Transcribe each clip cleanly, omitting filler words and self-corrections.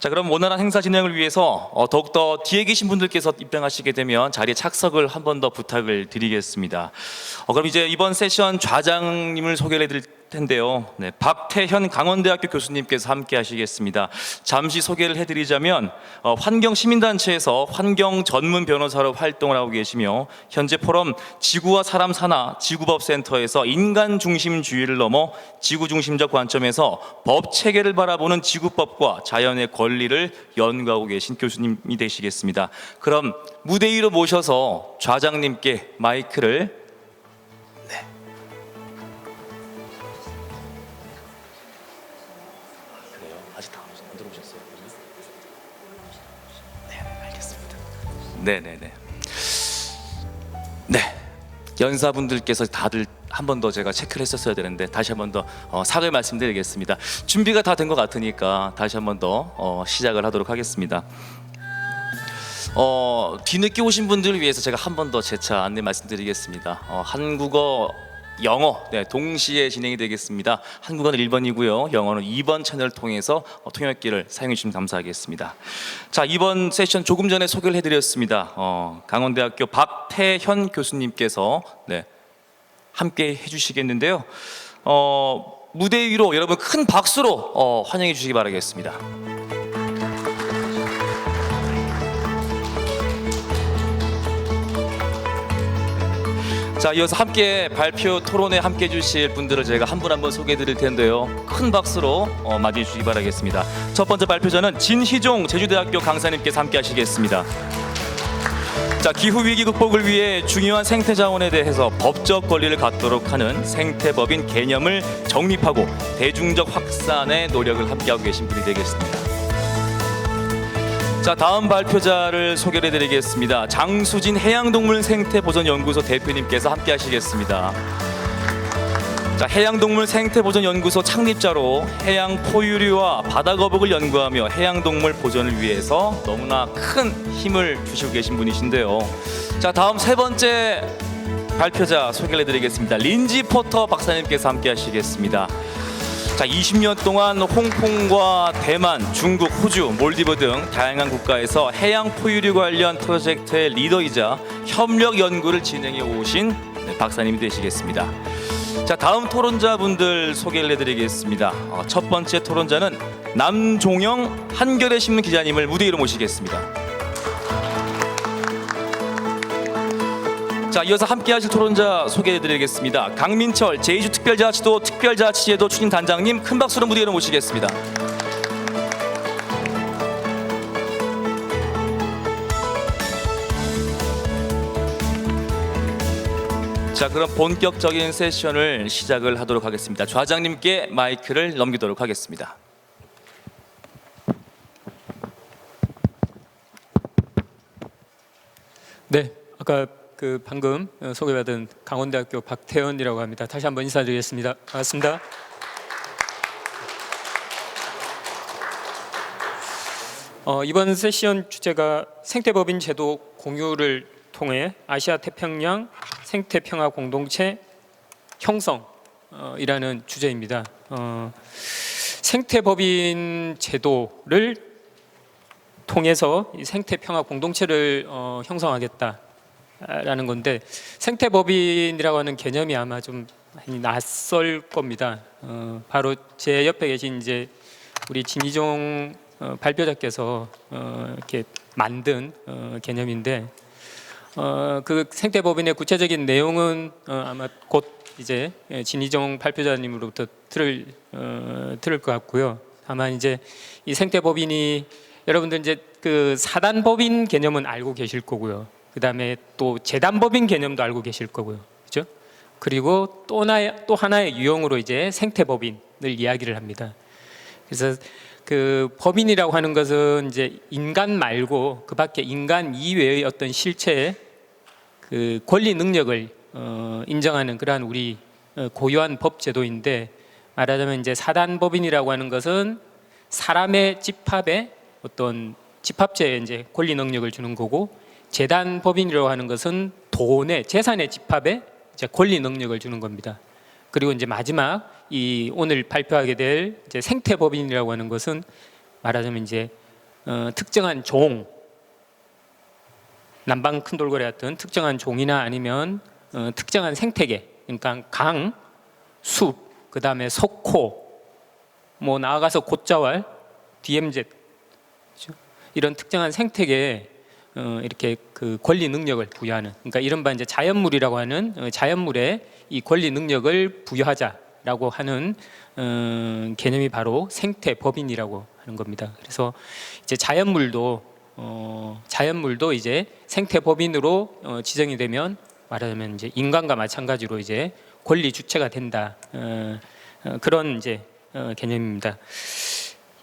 자, 그럼 원활한 행사 진행을 위해서 더욱더 뒤에 계신 분들께서 입장하시게 되면 자리에 착석을 한 번 더 부탁을 드리겠습니다. 그럼 이제 이번 세션 좌장님을 소개를 해드릴 텐데요. 네, 박태현 강원대학교 교수님께서 함께 하시겠습니다. 잠시 소개를 해드리자면 환경시민단체에서 환경 전문 변호사로 활동을 하고 계시며 현재 포럼 지구와 사람 산하 지구법센터에서 인간 중심주의를 넘어 지구 중심적 관점에서 법 체계를 바라보는 지구법과 자연의 권리를 연구하고 계신 교수님이 되시겠습니다. 그럼 무대 위로 모셔서 좌장님께 마이크를 아직 다 안 들어오셨어요? 네, 알겠습니다. 네네네. 네, 연사분들께서 다들 한 번 더 제가 체크를 했었어야 되는데 다시 한 번 더 사과의 말씀드리겠습니다. 준비가 다 된 것 같으니까 다시 한 번 더 시작을 하도록 하겠습니다. 뒤늦게 오신 분들을 위해서 제가 한 번 더 재차 안내 말씀드리겠습니다. 한국어, 영어 동시에 진행이 되겠습니다. 한국어는 1번이고요. 영어는 2번 채널을 통해서 통역기를 사용해 주시면 감사하겠습니다. 자, 이번 세션 조금 전에 소개를 해드렸습니다. 강원대학교 박태현 교수님께서 함께 해주시겠는데요. 무대 위로 여러분 큰 박수로 환영해 주시기 바라겠습니다. 자, 이어서 함께 발표 토론에 함께 해주실 분들을 제가 한 분 한 분 소개해 드릴 텐데요. 큰 박수로 맞이해 주시기 바라겠습니다. 첫 번째 발표자는 진희종 제주대학교 강사님께서 함께 하시겠습니다. 자, 기후위기 극복을 위해 중요한 생태자원에 대해서 법적 권리를 갖도록 하는 생태법인 개념을 정립하고 대중적 확산에 노력을 함께하고 계신 분이 되겠습니다. 자, 다음 발표자를 소개해 드리겠습니다. 장수진 해양동물생태보전연구소 대표님께서 함께 하시겠습니다. 자, 해양동물생태보전연구소 창립자로 해양 포유류와 바다거북을 연구하며 해양동물 보존을 위해서 너무나 큰 힘을 주시고 계신 분이신데요. 자, 다음 세 번째 발표자 소개해 드리겠습니다. 린지 포터 박사님께서 함께 하시겠습니다. 자, 20년 동안 홍콩과 대만, 중국, 호주, 몰디브 등 다양한 국가에서 해양 포유류 관련 프로젝트의 리더이자 협력 연구를 진행해 오신 박사님이 되시겠습니다. 자, 다음 토론자분들 소개를 해드리겠습니다. 첫 번째 토론자는 남종영 한겨레 신문 기자님을 무대 위로 모시겠습니다. 자, 이어서 함께 하실 토론자 소개해드리겠습니다. 강민철 제주특별자치도 특별자치제도 추진단장님 큰 박수로 무대 위로 모시겠습니다. 자, 그럼 본격적인 세션을 시작을 하도록 하겠습니다. 좌장님께 마이크를 넘기도록 하겠습니다. 네, 아까 방금 소개받은 강원대학교 박태현이라고 합니다. 다시 한번 인사드리겠습니다. 반갑습니다. 이번 세션 주제가 생태법인 제도 공유를 통해 아시아 태평양 생태평화 공동체 형성이라는 주제입니다. 생태법인 제도를 통해서 이 생태평화 공동체를 형성하겠다라는 건데, 생태법인이라고 하는 개념이 아마 좀 많이 낯설 겁니다. 바로 제 옆에 계신 이제 우리 진희종 발표자께서 이렇게 만든 개념인데, 그 생태법인의 구체적인 내용은 아마 곧 이제 진희종 발표자님으로부터 들을 것 같고요. 다만 이제 이 생태법인이 여러분들 이제 그 사단법인 개념은 알고 계실 거고요. 그 다음에 또 재단법인 개념도 알고 계실 거고요. 그렇죠? 그리고 또 하나의 유형으로 이제 생태법인을 이야기를 합니다. 그래서 그 법인이라고 하는 것은 이제 인간 말고 그 밖에 인간 이외의 어떤 실체의 그 권리 능력을 인정하는 그러한 우리 고유한 법 제도인데, 말하자면 이제 사단법인이라고 하는 것은 사람의 집합에 어떤 집합체에 이제 권리 능력을 주는 거고, 재단법인이라고 하는 것은 돈의 재산의 집합에 이제 권리 능력을 주는 겁니다. 그리고 이제 마지막 이 오늘 발표하게 될 이제 생태법인이라고 하는 것은 말하자면 이제 특정한 종, 남방 큰돌고래 같은 특정한 종이나 아니면 특정한 생태계, 그러니까 강, 숲, 그 다음에 석호, 뭐 나아가서 곶자왈, DMZ, 그렇죠? 이런 특정한 생태계에 이렇게 그 권리 능력을 부여하는, 그러니까 이른바 이제 자연물이라고 하는 자연물에 이 권리 능력을 부여하자라고 하는 개념이 바로 생태법인이라고 하는 겁니다. 그래서 이제 자연물도 이제 생태법인으로 지정이 되면 말하자면 이제 인간과 마찬가지로 이제 권리 주체가 된다. 그런 이제 개념입니다.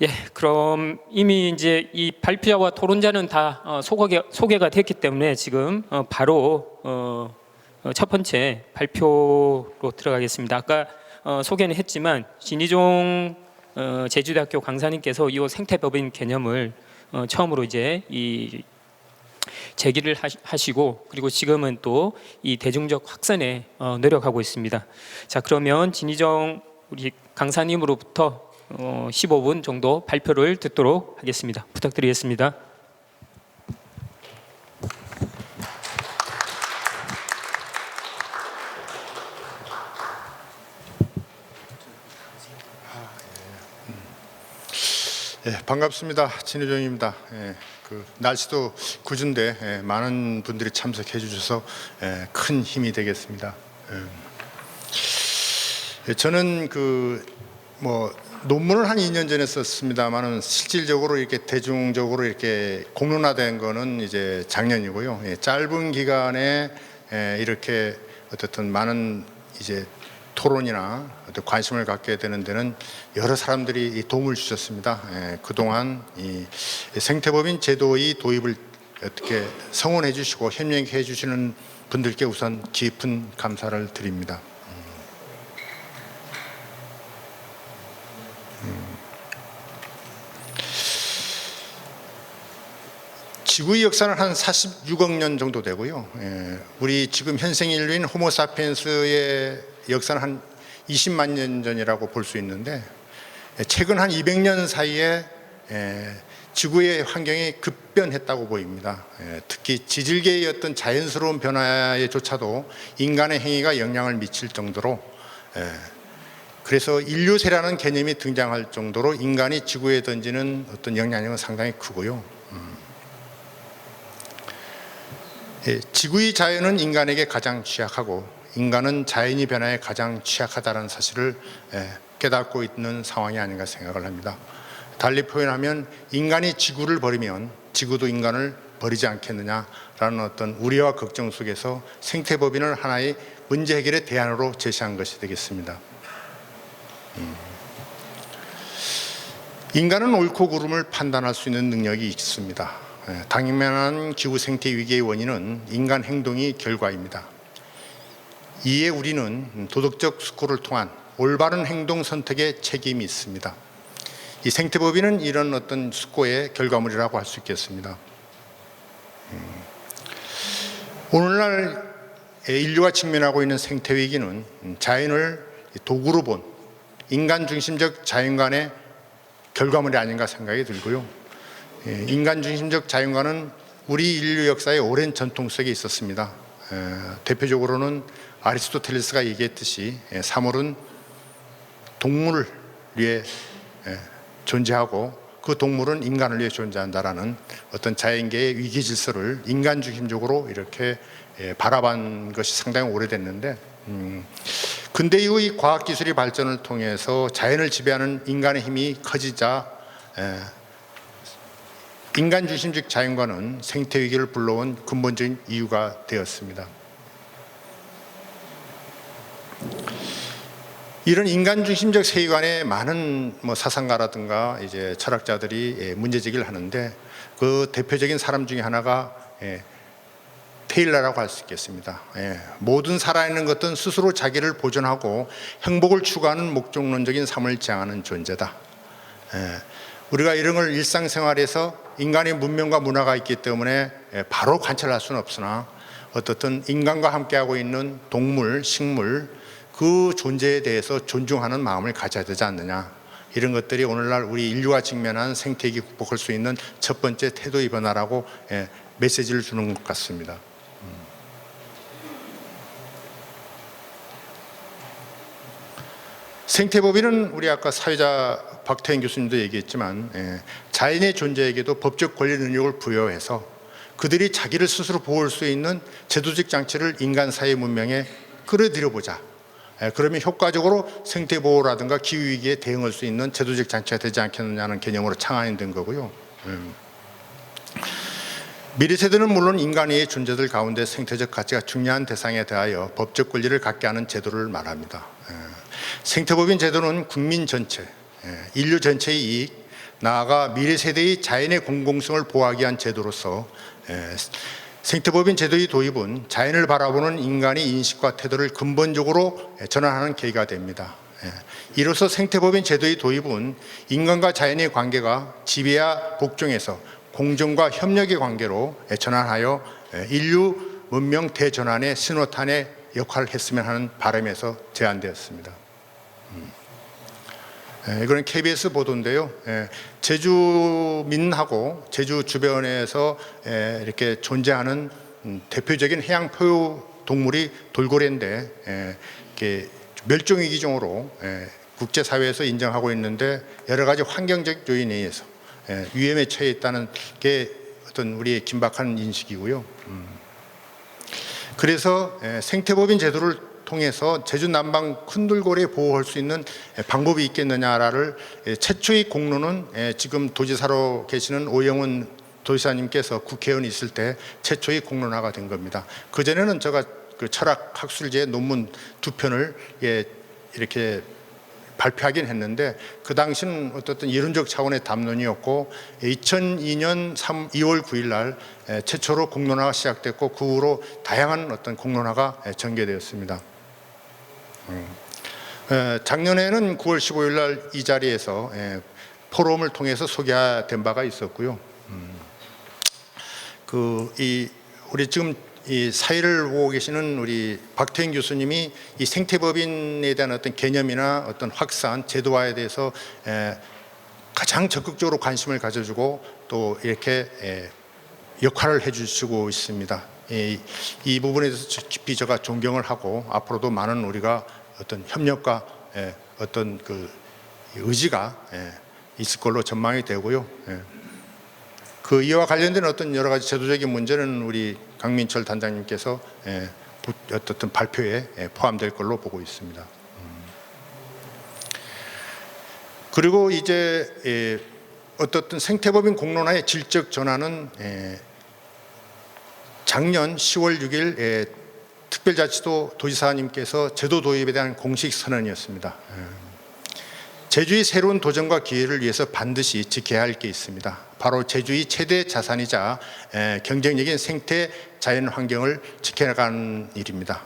예, 그럼 이미 이제 이 발표자와 토론자는 다 소개가 됐기 때문에 지금 바로 첫 번째 발표로 들어가겠습니다. 아까 소개는 했지만 진희종 제주대학교 강사님께서 이 생태법인 개념을 처음으로 이제 이 제기를 하시고 그리고 지금은 또 이 대중적 확산에 노력하고 있습니다. 자, 그러면 진희종 우리 강사님으로부터 15분 정도 발표를 듣도록 하겠습니다. 부탁드리겠습니다. 예, 반갑습니다. 진희종입니다. 예, 그 날씨도 궂은데 많은 분들이 참석해 주셔서 큰 힘이 되겠습니다. 저는 논문을 한 2년 전에 썼습니다만은 실질적으로 이렇게 대중적으로 이렇게 공론화된 거는 이제 작년이고요. 짧은 기간에 이렇게 어떻든 많은 이제 토론이나 어떤 관심을 갖게 되는 데는 여러 사람들이 도움을 주셨습니다. 그동안 이 생태법인 제도의 도입을 어떻게 성원해 주시고 협력해 주시는 분들께 우선 깊은 감사를 드립니다. 지구의 역사는 한 46억 년 정도 되고요. 우리 지금 현생 인류인 호모사피엔스의 역사는 한 20만 년 전이라고 볼 수 있는데 최근 한 200년 사이에 지구의 환경이 급변했다고 보입니다. 특히 지질계의 어떤 자연스러운 변화에조차도 인간의 행위가 영향을 미칠 정도로 그래서 인류세라는 개념이 등장할 정도로 인간이 지구에 던지는 어떤 영향력은 상당히 크고요. 지구의 자연은 인간에게 가장 취약하고 인간은 자연의 변화에 가장 취약하다는 사실을 깨닫고 있는 상황이 아닌가 생각을 합니다. 달리 표현하면 인간이 지구를 버리면 지구도 인간을 버리지 않겠느냐라는 어떤 우려와 걱정 속에서 생태법인을 하나의 문제 해결의 대안으로 제시한 것이 되겠습니다. 인간은 옳고 그름을 판단할 수 있는 능력이 있습니다. 당면한 기후 생태 위기의 원인은 인간 행동이 결과입니다. 이에 우리는 도덕적 숙고를 통한 올바른 행동 선택에 책임이 있습니다. 이 생태법인은 이런 어떤 숙고의 결과물이라고 할 수 있겠습니다. 오늘날 인류가 직면하고 있는 생태 위기는 자연을 도구로 본 인간 중심적 자연관의 결과물이 아닌가 생각이 들고요. 인간 중심적 자연관은 우리 인류 역사의 오랜 전통 속에 있었습니다. 대표적으로는 아리스토텔레스가 얘기했듯이 사물은 동물을 위해 존재하고 그 동물은 인간을 위해 존재한다라는 어떤 자연계의 위기 질서를 인간 중심적으로 이렇게 바라본 것이 상당히 오래됐는데 근대 이후의 과학기술의 발전을 통해서 자연을 지배하는 인간의 힘이 커지자 인간 중심적 자연관은 생태 위기를 불러온 근본적인 이유가 되었습니다. 이런 인간 중심적 세계관에 많은 사상가라든가 이제 철학자들이 문제 제기를 하는데 그 대표적인 사람 중에 하나가 테일러라고 할 수 있겠습니다. 모든 살아있는 것은 스스로 자기를 보존하고 행복을 추구하는 목적론적인 삶을 지향하는 존재다. 우리가 이런 걸 일상생활에서 인간의 문명과 문화가 있기 때문에 바로 관찰할 수는 없으나 어떻든 인간과 함께하고 있는 동물, 식물 그 존재에 대해서 존중하는 마음을 가져야 되지 않느냐 이런 것들이 오늘날 우리 인류가 직면한 생태위기 극복할 수 있는 첫 번째 태도의 변화라고 메시지를 주는 것 같습니다. 생태법인은 우리 아까 사회자 박태인 교수님도 얘기했지만 자연의 존재에게도 법적 권리 능력을 부여해서 그들이 자기를 스스로 보호할 수 있는 제도적 장치를 인간 사회 문명에 끌어들여보자. 그러면 효과적으로 생태보호라든가 기후위기에 대응할 수 있는 제도적 장치가 되지 않겠느냐는 개념으로 창안된 거고요. 미래 세대는 물론 인간의 존재들 가운데 생태적 가치가 중요한 대상에 대하여 법적 권리를 갖게 하는 제도를 말합니다. 생태법인 제도는 국민 전체, 인류 전체의 이익, 나아가 미래 세대의 자연의 공공성을 보호하기 위한 제도로서 생태법인 제도의 도입은 자연을 바라보는 인간의 인식과 태도를 근본적으로 전환하는 계기가 됩니다. 이로써 생태법인 제도의 도입은 인간과 자연의 관계가 지배와 복종에서 공정과 협력의 관계로 전환하여 인류 문명 대전환의 신호탄의 역할을 했으면 하는 바람에서 제안되었습니다. 이거는 KBS 보도인데요. 제주민하고 제주 주변에서 이렇게 존재하는 대표적인 해양 포유 동물이 돌고래인데 이렇게 멸종위기종으로 국제사회에서 인정하고 있는데 여러 가지 환경적 요인에 의해서 위험에 처해 있다는 게 어떤 우리의 긴박한 인식이고요. 그래서 생태법인 제도를 통해서 제주 남방 큰 돌고래 보호할 수 있는 방법이 있겠느냐를 최초의 공로는 지금 도지사로 계시는 오영훈 도지사님께서 국회의원 있을 때 최초의 공론화가 된 겁니다. 그전에는 제가 그 철학 학술지의 논문 2편을 이렇게 발표하긴 했는데 그 당시는 어떻든 이론적 차원의 담론이었고 2002년 2월 9일 날 최초로 공론화가 시작됐고 그 후로 다양한 어떤 공론화가 전개되었습니다. 작년에는 9월 15일 날 이 자리에서 포럼을 통해서 소개된 바가 있었고요. 우리 지금 이 사회를 보고 계시는 우리 박태인 교수님이 이 생태법인에 대한 어떤 개념이나 어떤 확산, 제도화에 대해서 가장 적극적으로 관심을 가져주고 또 이렇게 역할을 해주시고 있습니다. 이 부분에 대해서 깊이 제가 존경을 하고 앞으로도 많은 우리가 어떤 협력과 어떤 그 의지가 있을 걸로 전망이 되고요. 그 이와 관련된 어떤 여러 가지 제도적인 문제는 우리 강민철 단장님께서 어떤 발표에 포함될 걸로 보고 있습니다. 그리고 이제 어떻든 생태법인 공론화의 질적 전환은 작년 10월 6일 특별자치도 도지사님께서 제도 도입에 대한 공식 선언이었습니다. 제주의 새로운 도전과 기회를 위해서 반드시 지켜야 할 게 있습니다. 바로 제주의 최대 자산이자 경쟁력인 생태 자연 환경을 지켜나가는 일입니다.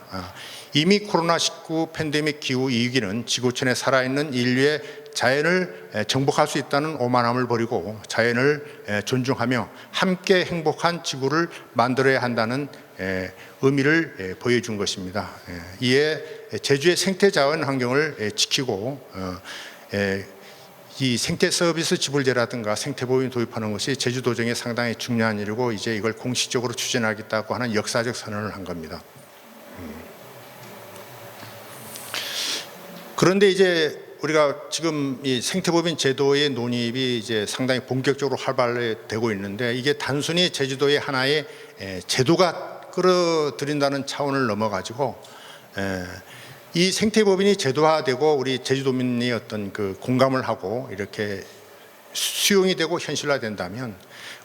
이미 코로나19 팬데믹 기후 위기는 지구촌에 살아있는 인류의 자연을 정복할 수 있다는 오만함을 버리고 자연을 존중하며 함께 행복한 지구를 만들어야 한다는 의미를 보여준 것입니다. 이에 제주의 생태 자연 환경을 지키고 이 생태 서비스 지불제라든가 생태법인 도입하는 것이 제주도정에 상당히 중요한 일이고 이제 이걸 공식적으로 추진하겠다고 하는 역사적 선언을 한 겁니다. 그런데 이제 우리가 지금 이 생태법인 제도의 논의가 이제 상당히 본격적으로 활발되고 있는데 이게 단순히 제주도의 하나의 제도가 끌어들인다는 차원을 넘어가지고 이 생태법인이 제도화되고 우리 제주도민이 어떤 그 공감을 하고 이렇게 수용이 되고 현실화된다면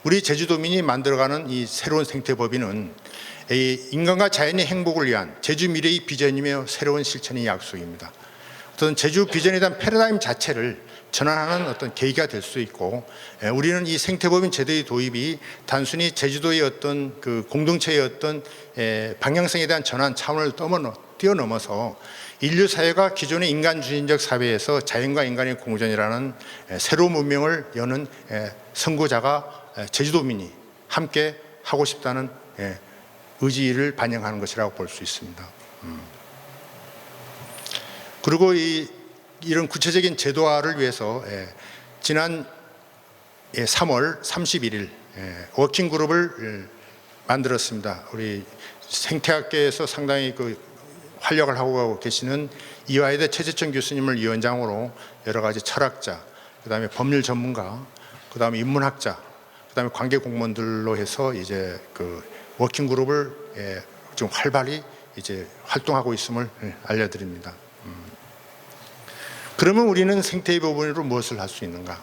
우리 제주도민이 만들어가는 이 새로운 생태법인은 인간과 자연의 행복을 위한 제주 미래의 비전이며 새로운 실천의 약속입니다. 어떤 제주 비전에 대한 패러다임 자체를 전환하는 어떤 계기가 될 수 있고 우리는 이 생태법인 제도의 도입이 단순히 제주도의 어떤 그 공동체의 어떤 방향성에 대한 전환 차원을 뛰어넘어서 인류 사회가 기존의 인간주의적 사회에서 자연과 인간의 공존이라는 새로운 문명을 여는 선구자가 제주도민이 함께 하고 싶다는 의지를 반영하는 것이라고 볼 수 있습니다. 그리고 이런 구체적인 제도화를 위해서 지난 3월 31일 워킹 그룹을 만들었습니다. 우리 생태학계에서 상당히 그 활약을 하고 계시는 이화여대 최재천 교수님을 위원장으로 여러 가지 철학자, 그다음에 법률 전문가, 그다음에 인문학자, 그다음에 관계 공무원들로 해서 이제 그 워킹 그룹을 좀 활발히 이제 활동하고 있음을 알려드립니다. 그러면 우리는 생태의 부분으로 무엇을 할 수 있는가?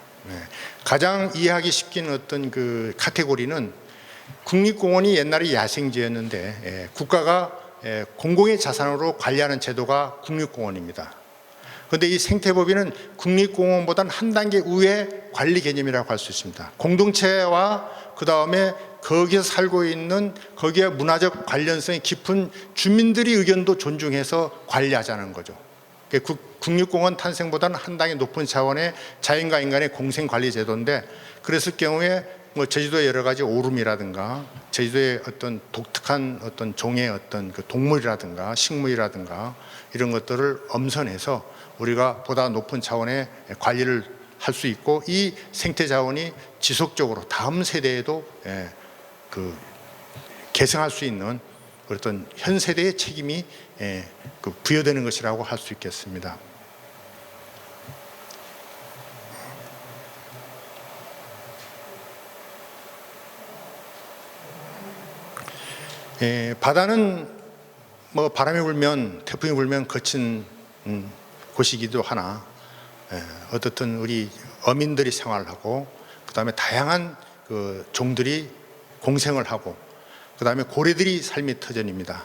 가장 이해하기 쉽긴 어떤 그 카테고리는 국립공원이 옛날에 야생지였는데 국가가 공공의 자산으로 관리하는 제도가 국립공원입니다. 그런데 이 생태법인은 국립공원보다는 한 단계 위의 관리 개념이라고 할 수 있습니다. 공동체와 그 다음에 거기에 살고 있는 거기에 문화적 관련성이 깊은 주민들의 의견도 존중해서 관리하자는 거죠. 국립공원 탄생보다는 한 단계 높은 차원의 자연과 인간의 공생관리 제도인데, 그랬을 경우에 뭐 제주도의 여러 가지 오름이라든가 제주도의 어떤 독특한 어떤 종의 어떤 그 동물이라든가 식물이라든가 이런 것들을 엄선해서 우리가 보다 높은 차원의 관리를 할 수 있고, 이 생태 자원이 지속적으로 다음 세대에도 그 계승할 수 있는 어떤 현 세대의 책임이 그 부여되는 것이라고 할 수 있겠습니다. 바다는 뭐 바람이 불면 태풍이 불면 거친 곳이기도 하나 어떻든 우리 어민들이 생활을 하고 그 다음에 다양한 그 종들이 공생을 하고 그 다음에 고래들이 삶의 터전입니다.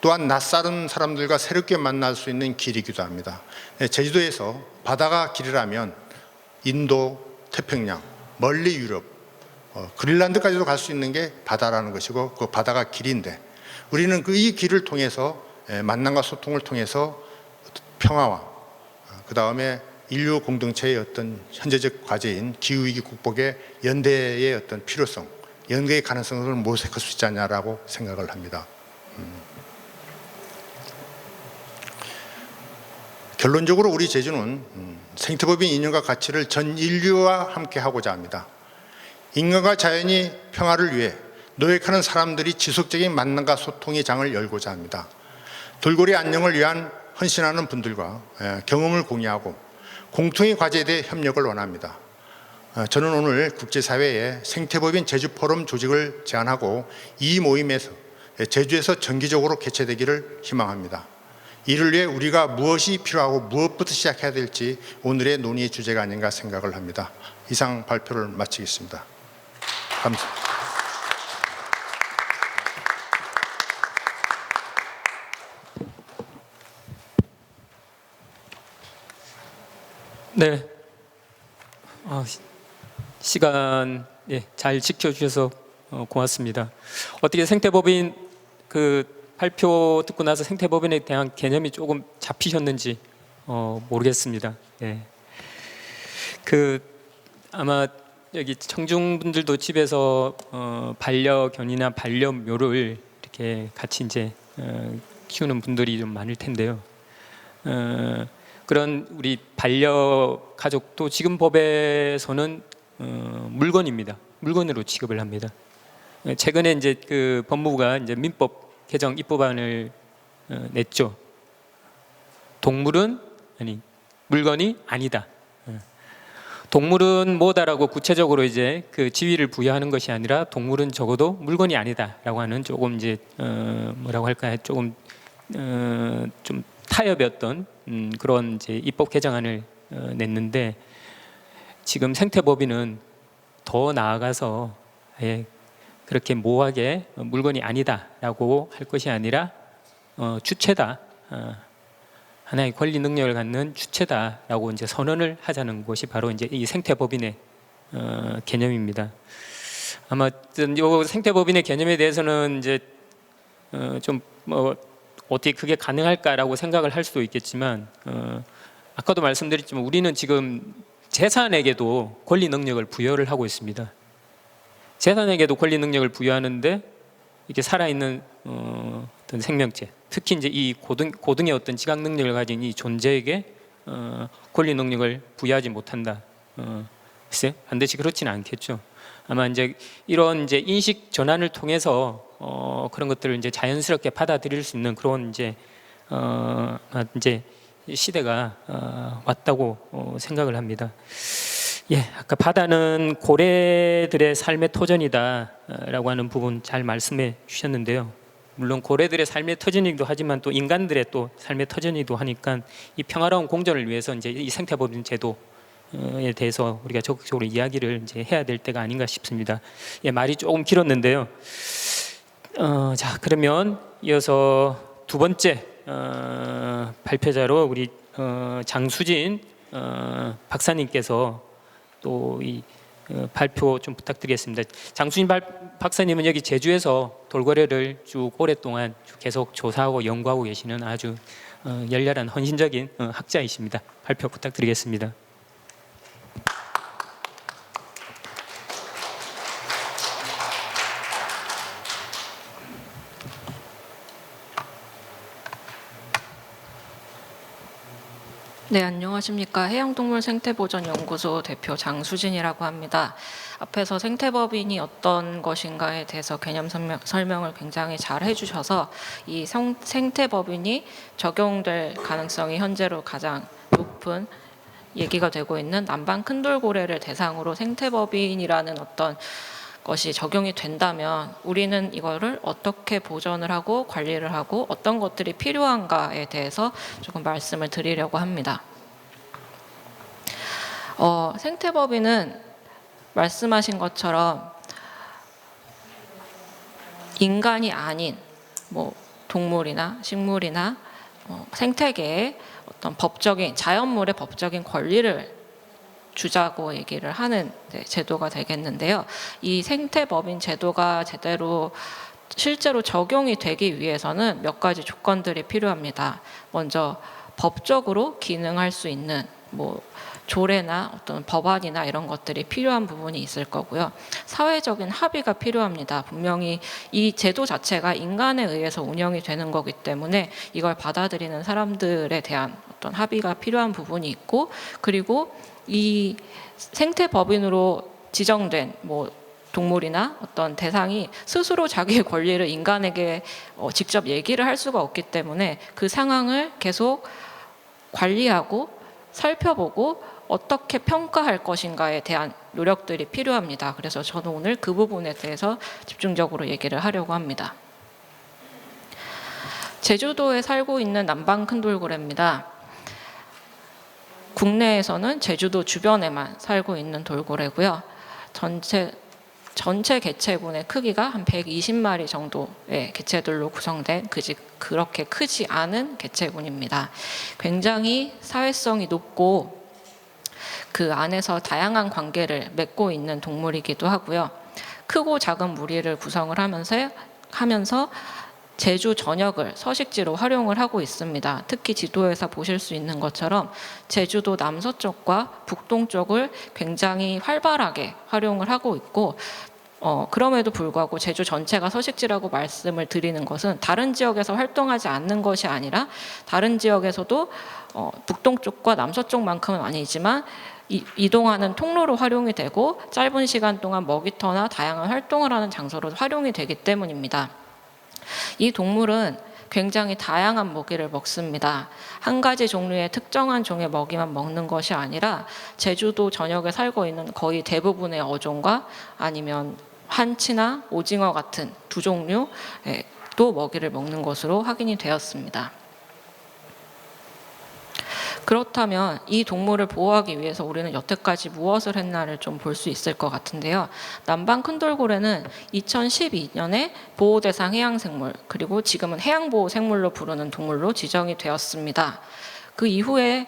또한 낯선 사람들과 새롭게 만날 수 있는 길이기도 합니다. 제주도에서 바다가 길이라면 인도, 태평양, 멀리 유럽, 그린란드까지도 갈 수 있는 게 바다라는 것이고, 그 바다가 길인데 우리는 그 이 길을 통해서 만남과 소통을 통해서 평화와 그 다음에 인류 공동체의 어떤 현재적 과제인 기후위기 극복의 연대의 어떤 필요성, 연대의 가능성을 모색할 수 있지 않냐라고 생각을 합니다. 결론적으로 우리 제주는 생태법인 이념과 가치를 전 인류와 함께 하고자 합니다. 인간과 자연이 평화를 위해 노력하는 사람들이 지속적인 만남과 소통의 장을 열고자 합니다. 돌고래 안녕을 위한 헌신하는 분들과 경험을 공유하고 공통의 과제에 대해 협력을 원합니다. 저는 오늘 국제사회에 생태법인 제주포럼 조직을 제안하고 이 모임에서 제주에서 정기적으로 개최되기를 희망합니다. 이를 위해 우리가 무엇이 필요하고 무엇부터 시작해야 될지 오늘의 논의의 주제가 아닌가 생각을 합니다. 이상 발표를 마치겠습니다. 감사합니다. 네, 시간 잘 지켜주셔서 고맙습니다. 어떻게 생태법인 그 발표 듣고 나서 생태법인에 대한 개념이 조금 잡히셨는지 모르겠습니다. 그 아마 여기 청중분들도 집에서 반려견이나 반려묘를 이렇게 같이 이제 키우는 분들이 좀 많을 텐데요. 그런 우리 반려가족도 지금 법에서는 물건입니다. 물건으로 취급을 합니다. 최근에 이제 그 법무부가 이제 민법 개정 입법안을 냈죠. 동물은 물건이 아니다. 동물은 뭐다라고 구체적으로 이제 그 지위를 부여하는 것이 아니라 동물은 적어도 물건이 아니다라고 하는 조금 이제 뭐라고 할까요? 조금 좀 타협의 어떤 그런 이제 입법 개정안을 냈는데, 지금 생태법인은 더 나아가서 아예 그렇게 모호하게 물건이 아니다라고 할 것이 아니라 주체다, 하나의 권리 능력을 갖는 주체다라고 이제 선언을 하자는 것이 바로 이제 이 생태법인의 개념입니다. 아마 이 생태법인의 개념에 대해서는 이제 좀 뭐 어떻게 그게 가능할까라고 생각을 할 수도 있겠지만, 아까도 말씀드렸지만 우리는 지금 재산에게도 권리 능력을 부여를 하고 있습니다. 재산에게도 권리 능력을 부여하는데 이렇게 살아있는 어떤 생명체, 특히 이제 이 고등의 어떤 지각 능력을 가진 이 존재에게 권리 능력을 부여하지 못한다. 글쎄 반드시 그렇지는 않겠죠. 아마 이제 이런 이제 인식 전환을 통해서 그런 것들을 이제 자연스럽게 받아들일 수 있는 그런 이제 시대가 왔다고 생각을 합니다. 예, 아까 바다는 고래들의 삶의 터전이다라고 하는 부분 잘 말씀해 주셨는데요. 물론 고래들의 삶의 터전이기도 하지만 또 인간들의 또 삶의 터전이기도 하니까 이 평화로운 공존을 위해서 이제 이 생태법인 제도에 대해서 우리가 적극적으로 이야기를 이제 해야 될 때가 아닌가 싶습니다. 예, 말이 조금 길었는데요. 자, 그러면 이어서 두 번째 발표자로 우리 장수진 박사님께서 또 이 발표 좀 부탁드리겠습니다. 장수진 박사님은 여기 제주에서 돌고래를 쭉 오랫동안 쭉 계속 조사하고 연구하고 계시는 아주 열렬한 헌신적인 학자이십니다. 발표 부탁드리겠습니다. 네, 안녕하십니까. 해양동물생태보전연구소 대표 장수진이라고 합니다. 앞에서 생태법인이 어떤 것인가에 대해서 개념 설명을 굉장히 잘 해주셔서 이 생태법인이 적용될 가능성이 현재로 가장 높은 얘기가 되고 있는 남방 큰돌고래를 대상으로 생태법인이라는 어떤 것이 적용이 된다면 우리는 이거를 어떻게 보전을 하고 관리를 하고 어떤 것들이 필요한가에 대해서 조금 말씀을 드리려고 합니다. 생태법인은 말씀하신 것처럼 인간이 아닌 뭐 동물이나 식물이나 생태계의 어떤 법적인 자연물의 법적인 권리를 주자고 얘기를 하는 제도가 되겠는데요. 이 생태법인 제도가 제대로 실제로 적용이 되기 위해서는 몇 가지 조건들이 필요합니다. 먼저 법적으로 기능할 수 있는 뭐 조례나 어떤 법안이나 이런 것들이 필요한 부분이 있을 거고요. 사회적인 합의가 필요합니다. 분명히 이 제도 자체가 인간에 의해서 운영이 되는 거기 때문에 이걸 받아들이는 사람들에 대한 어떤 합의가 필요한 부분이 있고, 그리고 이 생태법인으로 지정된 뭐 동물이나 어떤 대상이 스스로 자기의 권리를 인간에게 직접 얘기를 할 수가 없기 때문에 그 상황을 계속 관리하고 살펴보고 어떻게 평가할 것인가에 대한 노력들이 필요합니다. 그래서 저는 오늘 그 부분에 대해서 집중적으로 얘기를 하려고 합니다. 제주도에 살고 있는 남방 큰돌고래입니다. 국내에서는 제주도 주변에만 살고 있는 돌고래고요. 전체 개체군의 크기가 한 120마리 정도의 개체들로 구성된 그렇게 크지 않은 개체군입니다. 굉장히 사회성이 높고 그 안에서 다양한 관계를 맺고 있는 동물이기도 하고요. 크고 작은 무리를 구성을 하면서 제주 전역을 서식지로 활용을 하고 있습니다. 특히 지도에서 보실 수 있는 것처럼 제주도 남서쪽과 북동쪽을 굉장히 활발하게 활용을 하고 있고, 그럼에도 불구하고 제주 전체가 서식지라고 말씀을 드리는 것은 다른 지역에서 활동하지 않는 것이 아니라 다른 지역에서도 북동쪽과 남서쪽만큼은 아니지만 이동하는 통로로 활용이 되고 짧은 시간 동안 먹이터나 다양한 활동을 하는 장소로 활용이 되기 때문입니다. 이 동물은 굉장히 다양한 먹이를 먹습니다. 한 가지 종류의 특정한 종의 먹이만 먹는 것이 아니라 제주도 전역에 살고 있는 거의 대부분의 어종과 아니면 한치나 오징어 같은 두 종류도 먹이를 먹는 것으로 확인이 되었습니다. 그렇다면 이 동물을 보호하기 위해서 우리는 여태까지 무엇을 했나를 좀 볼 수 있을 것 같은데요. 남방 큰돌고래는 2012년에 보호대상 해양생물, 그리고 지금은 해양보호생물로 부르는 동물로 지정이 되었습니다. 그 이후에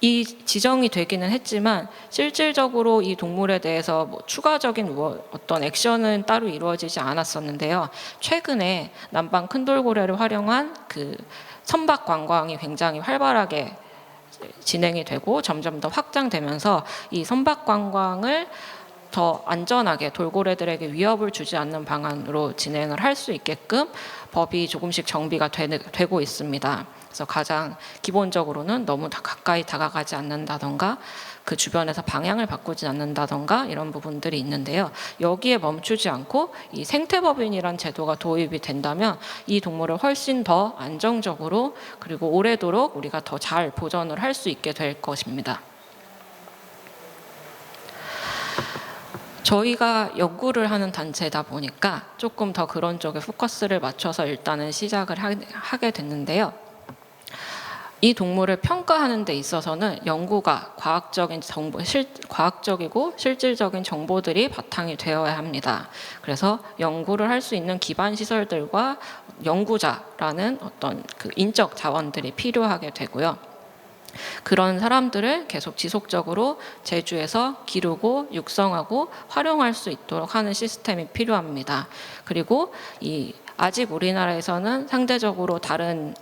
이 지정이 되기는 했지만 실질적으로 이 동물에 대해서 뭐 추가적인 어떤 액션은 따로 이루어지지 않았었는데요. 최근에 남방 큰돌고래를 활용한 그 선박 관광이 굉장히 활발하게 진행이 되고 점점 더 확장되면서 이 선박 관광을 더 안전하게 돌고래들에게 위협을 주지 않는 방안으로 진행을 할 수 있게끔 법이 조금씩 정비가 되고 있습니다. 그래서 가장 기본적으로는 너무 가까이 다가가지 않는다던가 그 주변에서 방향을 바꾸지 않는다던가 이런 부분들이 있는데요. 여기에 멈추지 않고 이 생태법인이란 제도가 도입이 된다면 이 동물을 훨씬 더 안정적으로 그리고 오래도록 우리가 더 잘 보존을 할 수 있게 될 것입니다. 저희가 연구를 하는 단체다 보니까 조금 더 그런 쪽에 포커스를 맞춰서 일단은 시작을 하게 됐는데요. 이 동물을 평가하는 데 있어서는 연구가 과학적이고 실질적인 정보들이 바탕이 되어야 합니다. 그래서 연구를 할 수 있는 기반 시설들과 연구자라는 어떤 그 인적 자원들이 필요하게 되고요. 그런 사람들을 계속 지속적으로 제주에서 기르고 육성하고 활용할 수 있도록 하는 시스템이 필요합니다. 그리고 아직 우리나라에서는 상대적으로 다른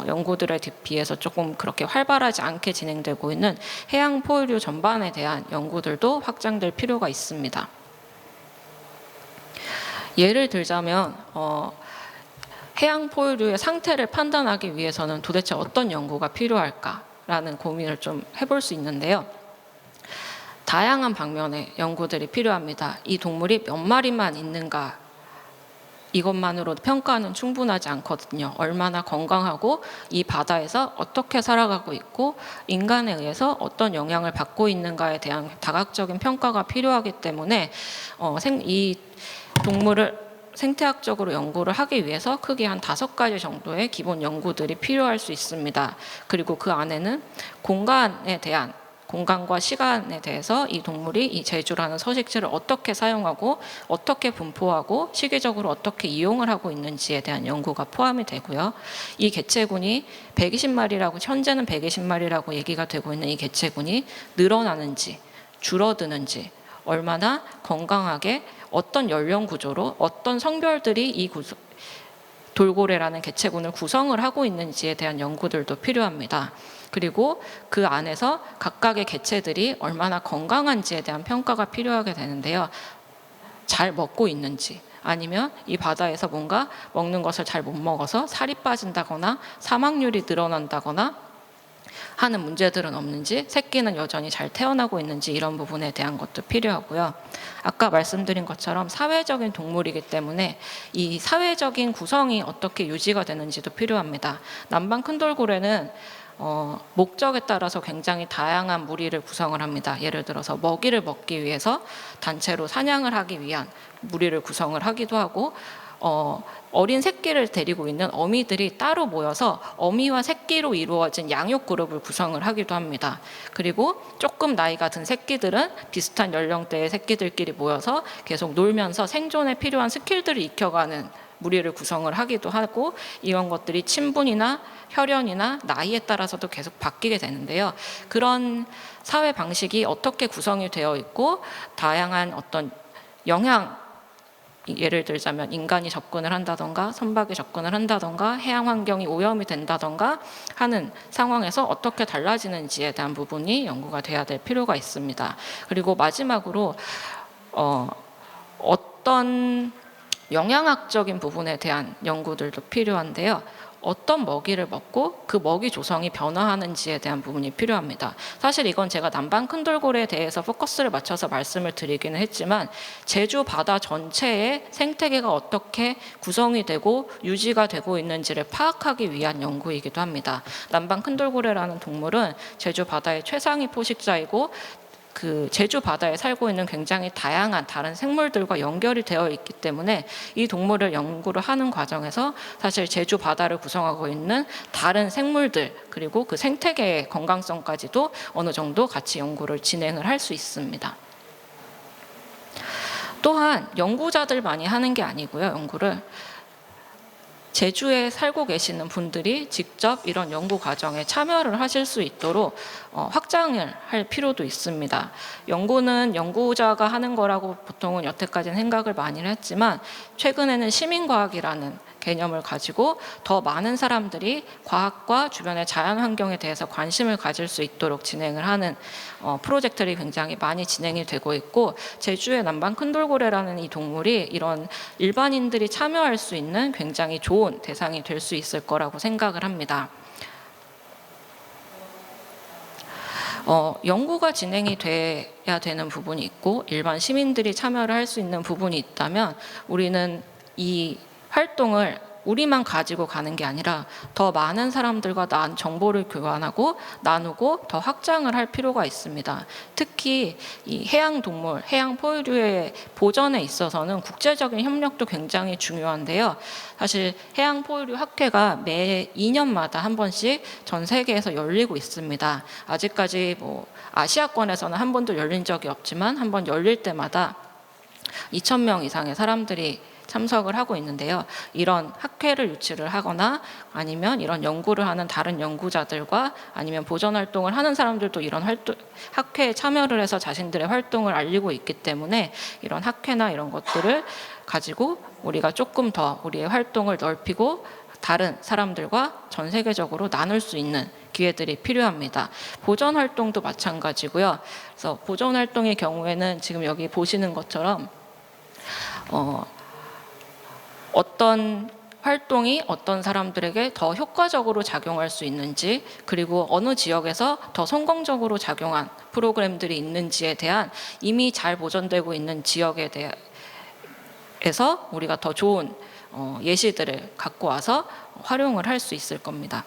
연구들에 비해서 조금 그렇게 활발하지 않게 진행되고 있는 해양 포유류 전반에 대한 연구들도 확장될 필요가 있습니다. 예를 들자면 해양 포유류의 상태를 판단하기 위해서는 도대체 어떤 연구가 필요할까라는 고민을 좀 해볼 수 있는데요. 다양한 방면의 연구들이 필요합니다. 이 동물이 몇 마리만 있는가 이것만으로 평가는 충분하지 않거든요. 얼마나 건강하고 이 바다에서 어떻게 살아가고 있고 인간에 의해서 어떤 영향을 받고 있는가에 대한 다각적인 평가가 필요하기 때문에 이 동물을 생태학적으로 연구를 하기 위해서 크게 한 5가지 정도의 기본 연구들이 필요할 수 있습니다. 그리고 그 안에는 공간과 시간에 대해서 이 동물이 이 제주라는 서식지를 어떻게 사용하고 어떻게 분포하고 시기적으로 어떻게 이용을 하고 있는지에 대한 연구가 포함이 되고요. 이 개체군이 120마리라고 현재는 120마리라고 얘기가 되고 있는 이 개체군이 늘어나는지 줄어드는지 얼마나 건강하게 어떤 연령 구조로 어떤 성별들이 이 돌고래라는 개체군을 구성을 하고 있는지에 대한 연구들도 필요합니다. 그리고 그 안에서 각각의 개체들이 얼마나 건강한지에 대한 평가가 필요하게 되는데요. 잘 먹고 있는지 아니면 이 바다에서 뭔가 먹는 것을 잘 못 먹어서 살이 빠진다거나 사망률이 늘어난다거나 하는 문제들은 없는지 새끼는 여전히 잘 태어나고 있는지 이런 부분에 대한 것도 필요하고요. 아까 말씀드린 것처럼 사회적인 동물이기 때문에 이 사회적인 구성이 어떻게 유지가 되는지도 필요합니다. 남방 큰돌고래는 목적에 따라서 굉장히 다양한 무리를 구성을 합니다. 예를 들어서 먹이를 먹기 위해서 단체로 사냥을 하기 위한 무리를 구성을 하기도 하고 어린 새끼를 데리고 있는 어미들이 따로 모여서 어미와 새끼로 이루어진 양육 그룹을 구성을 하기도 합니다. 그리고 조금 나이가 든 새끼들은 비슷한 연령대의 새끼들끼리 모여서 계속 놀면서 생존에 필요한 스킬들을 익혀가는 무리를 구성을 하기도 하고 이런 것들이 친분이나 혈연이나 나이에 따라서도 계속 바뀌게 되는데요. 그런 사회 방식이 어떻게 구성이 되어 있고 다양한 어떤 예를 들자면 인간이 접근을 한다던가 선박이 접근을 한다던가 해양 환경이 오염이 된다던가 하는 상황에서 어떻게 달라지는지에 대한 부분이 연구가 돼야 될 필요가 있습니다. 그리고 마지막으로 어떤 영양학적인 부분에 대한 연구들도 필요한데요. 어떤 먹이를 먹고 그 먹이 조성이 변화하는지에 대한 부분이 필요합니다. 사실 이건 제가 남방 큰돌고래에 대해서 포커스를 맞춰서 말씀을 드리기는 했지만 제주 바다 전체의 생태계가 어떻게 구성이 되고 유지가 되고 있는지를 파악하기 위한 연구이기도 합니다. 남방 큰돌고래라는 동물은 제주 바다의 최상위 포식자이고 그 제주 바다에 살고 있는 굉장히 다양한 다른 생물들과 연결이 되어 있기 때문에 이 동물을 연구를 하는 과정에서 사실 제주 바다를 구성하고 있는 다른 생물들 그리고 그 생태계의 건강성까지도 어느 정도 같이 연구를 진행을 할 수 있습니다. 또한 연구자들만이 하는 게 아니고요. 연구를 제주에 살고 계시는 분들이 직접 이런 연구 과정에 참여를 하실 수 있도록 확장을 할 필요도 있습니다. 연구는 연구자가 하는 거라고 보통은 여태까지는 생각을 많이 했지만 최근에는 시민과학이라는 개념을 가지고 더 많은 사람들이 과학과 주변의 자연환경에 대해서 관심을 가질 수 있도록 진행을 하는 프로젝트들이 굉장히 많이 진행이 되고 있고 제주의 남방 큰돌고래라는 이 동물이 이런 일반인들이 참여할 수 있는 굉장히 좋은 대상이 될 수 있을 거라고 생각을 합니다. 연구가 진행이 돼야 되는 부분이 있고 일반 시민들이 참여를 할 수 있는 부분이 있다면 우리는 이 활동을 우리만 가지고 가는 게 아니라 더 많은 사람들과 정보를 교환하고 나누고 더 확장을 할 필요가 있습니다. 특히 이 해양동물, 해양 포유류의 보전에 있어서는 국제적인 협력도 굉장히 중요한데요. 사실 해양 포유류 학회가 매 2년마다 한 번씩 전 세계에서 열리고 있습니다. 아직까지 뭐 아시아권에서는 한 번도 열린 적이 없지만 한 번 열릴 때마다 2,000명 이상의 사람들이 참석을 하고 있는데요. 이런 학회를 유치를 하거나 아니면 이런 연구를 하는 다른 연구자들과 아니면 보전 활동을 하는 사람들도 이런 학회에 참여를 해서 자신들의 활동을 알리고 있기 때문에 이런 학회나 이런 것들을 가지고 우리가 조금 더 우리의 활동을 넓히고 다른 사람들과 전 세계적으로 나눌 수 있는 기회들이 필요합니다. 보전 활동도 마찬가지고요. 그래서 보전 활동의 경우에는 지금 여기 보시는 것처럼 어떤 활동이 어떤 사람들에게 더 효과적으로 작용할 수 있는지 그리고 어느 지역에서 더 성공적으로 작용한 프로그램들이 있는지에 대한 이미 잘 보존되고 있는 지역에 대해서 우리가 더 좋은 예시들을 갖고 와서 활용을 할 수 있을 겁니다.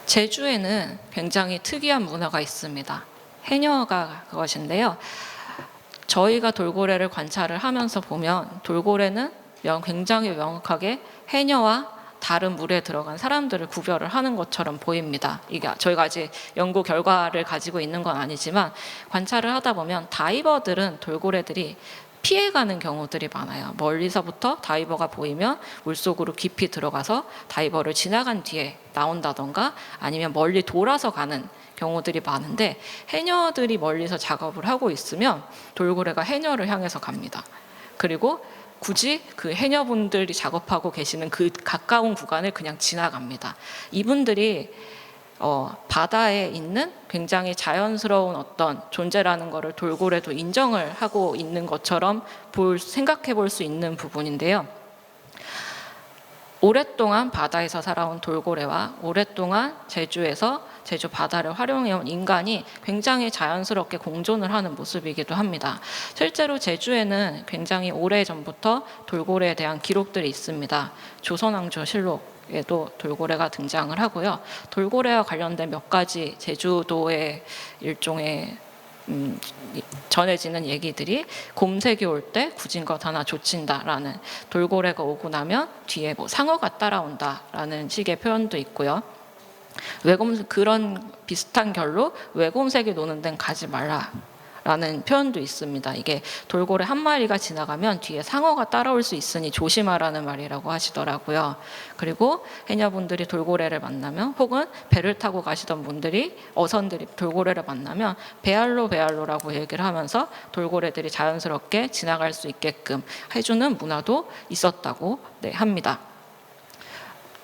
제주에는 굉장히 특이한 문화가 있습니다. 해녀가 그것인데요. 저희가 돌고래를 관찰을 하면서 보면 돌고래는 굉장히 명확하게 해녀와 다른 물에 들어간 사람들을 구별을 하는 것처럼 보입니다. 이게 저희가 아직 연구 결과를 가지고 있는 건 아니지만 관찰을 하다 보면 다이버들은 돌고래들이 피해가는 경우들이 많아요. 멀리서부터 다이버가 보이면 물속으로 깊이 들어가서 다이버를 지나간 뒤에 나온다던가 아니면 멀리 돌아서 가는 경우들이 많은데 해녀들이 멀리서 작업을 하고 있으면 돌고래가 해녀를 향해서 갑니다. 그리고 굳이 그 해녀분들이 작업하고 계시는 그 가까운 구간을 그냥 지나갑니다. 이분들이 바다에 있는 굉장히 자연스러운 어떤 존재라는 것을 돌고래도 인정을 하고 있는 것처럼 생각해 볼 수 있는 부분인데요. 오랫동안 바다에서 살아온 돌고래와 오랫동안 제주 바다를 활용해온 인간이 굉장히 자연스럽게 공존을 하는 모습이기도 합니다. 실제로 제주에는 굉장히 오래전부터 돌고래에 대한 기록들이 있습니다. 조선왕조실록에도 돌고래가 등장을 하고요. 돌고래와 관련된 몇 가지 제주도의 일종의 전해지는 얘기들이 곰색이 올 때 굳은 것 하나 조친다라는, 돌고래가 오고 나면 뒤에 뭐 상어가 따라온다라는 식의 표현도 있고요. 그런 비슷한 결로 외곰색이 노는 데는 가지 말라라는 표현도 있습니다. 이게 돌고래 한 마리가 지나가면 뒤에 상어가 따라올 수 있으니 조심하라는 말이라고 하시더라고요. 그리고 해녀분들이 돌고래를 만나면, 혹은 배를 타고 가시던 분들이 어선들이 돌고래를 만나면 배알로라고 얘기를 하면서 돌고래들이 자연스럽게 지나갈 수 있게끔 해주는 문화도 있었다고 합니다.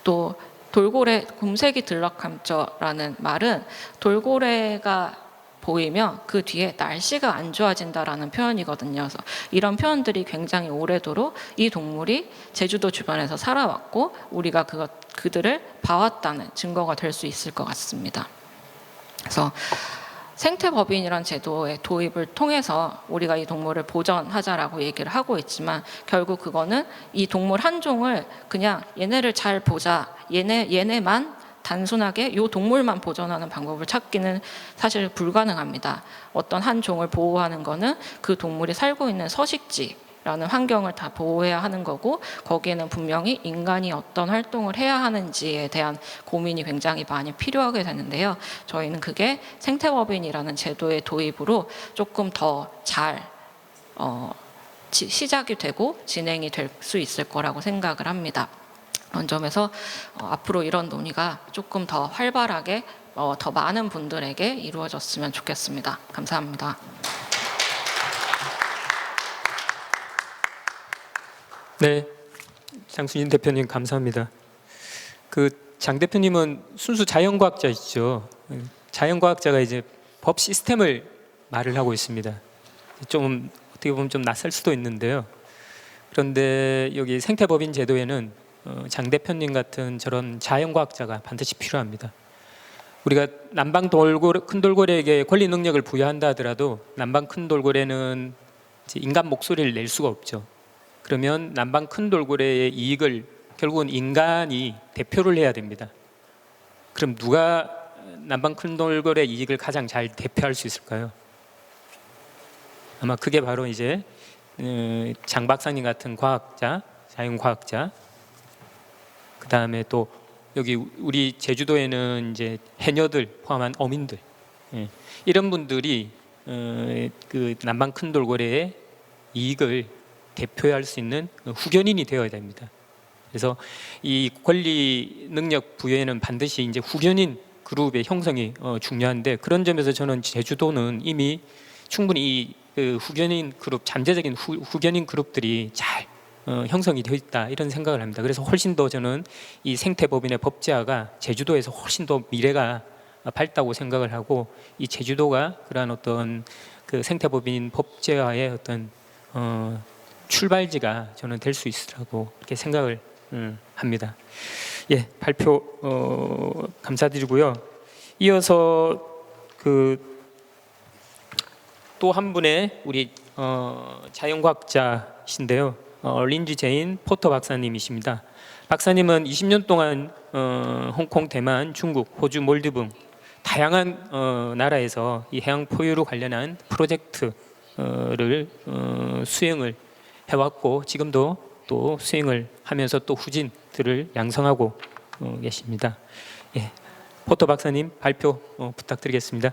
또 돌고래 곰색이 들락함저라는 말은 돌고래가 보이면 그 뒤에 날씨가 안 좋아진다라는 표현이거든요. 그래서 이런 표현들이 굉장히 오래도록 이 동물이 제주도 주변에서 살아왔고 우리가 그들을 봐왔다는 증거가 될 수 있을 것 같습니다. 그래서 생태법인이란 제도의 도입을 통해서 우리가 이 동물을 보전하자라고 얘기를 하고 있지만, 결국 그거는 이 동물 한 종을 그냥 얘네를 잘 보자, 얘네만 단순하게 이 동물만 보존하는 방법을 찾기는 사실 불가능합니다. 어떤 한 종을 보호하는 거는 그 동물이 살고 있는 서식지라는 환경을 다 보호해야 하는 거고, 거기에는 분명히 인간이 어떤 활동을 해야 하는지에 대한 고민이 굉장히 많이 필요하게 되는데요. 저희는 그게 생태법인이라는 제도의 도입으로 조금 더 잘 시작이 되고 진행이 될 수 있을 거라고 생각을 합니다. 그런 점에서 앞으로 이런 논의가 조금 더 활발하게 더 많은 분들에게 이루어졌으면 좋겠습니다. 감사합니다. 네, 장순인 대표님 감사합니다. 장 대표님은 순수 자연과학자이시죠. 자연과학자가 이제 법 시스템을 말을 하고 있습니다. 좀 어떻게 보면 좀 낯설 수도 있는데요. 그런데 여기 생태법인 제도에는 장 대표님 같은 저런 자연과학자가 반드시 필요합니다. 우리가 남방 큰 돌고래에게 권리 능력을 부여한다 하더라도 남방 큰 돌고래는 이제 인간 목소리를 낼 수가 없죠. 그러면 남방 큰 돌고래의 이익을 결국은 인간이 대표를 해야 됩니다. 그럼 누가 남방 큰 돌고래 이익을 가장 잘 대표할 수 있을까요? 아마 그게 바로 이제 장 박사님 같은 과학자, 자연과학자, 그 다음에 또 여기 우리 제주도에는 이제 해녀들 포함한 어민들, 이런 분들이 그 남방 큰 돌고래의 이익을 대표할 수 있는 후견인이 되어야 됩니다. 그래서 이 권리 능력 부여에는 반드시 이제 후견인 그룹의 형성이 중요한데, 그런 점에서 저는 제주도는 이미 충분히 그 후견인 그룹, 잠재적인 후견인 그룹들이 잘 형성이 되어 있다, 이런 생각을 합니다. 그래서 훨씬 더 저는 이 생태법인의 법제화가 제주도에서 훨씬 더 미래가 밝다고 생각을 하고, 이 제주도가 그러한 어떤 그 생태법인 법제화의 어떤 출발지가 저는 될 수 있으라고 그렇게 생각을 합니다. 예, 발표 감사드리고요. 이어서 그 또 한 분의 우리 자연과학자신데요, 린지 제인 포터 박사님이십니다. 박사님은 20년 동안 홍콩, 대만, 중국, 호주, 몰디브 다양한 나라에서 이 해양 포유류 관련한 프로젝트를 수행을 해왔고, 지금도 또 수행을 하면서 또 후진들을 양성하고 계십니다. 예, 포터 박사님 발표 부탁드리겠습니다.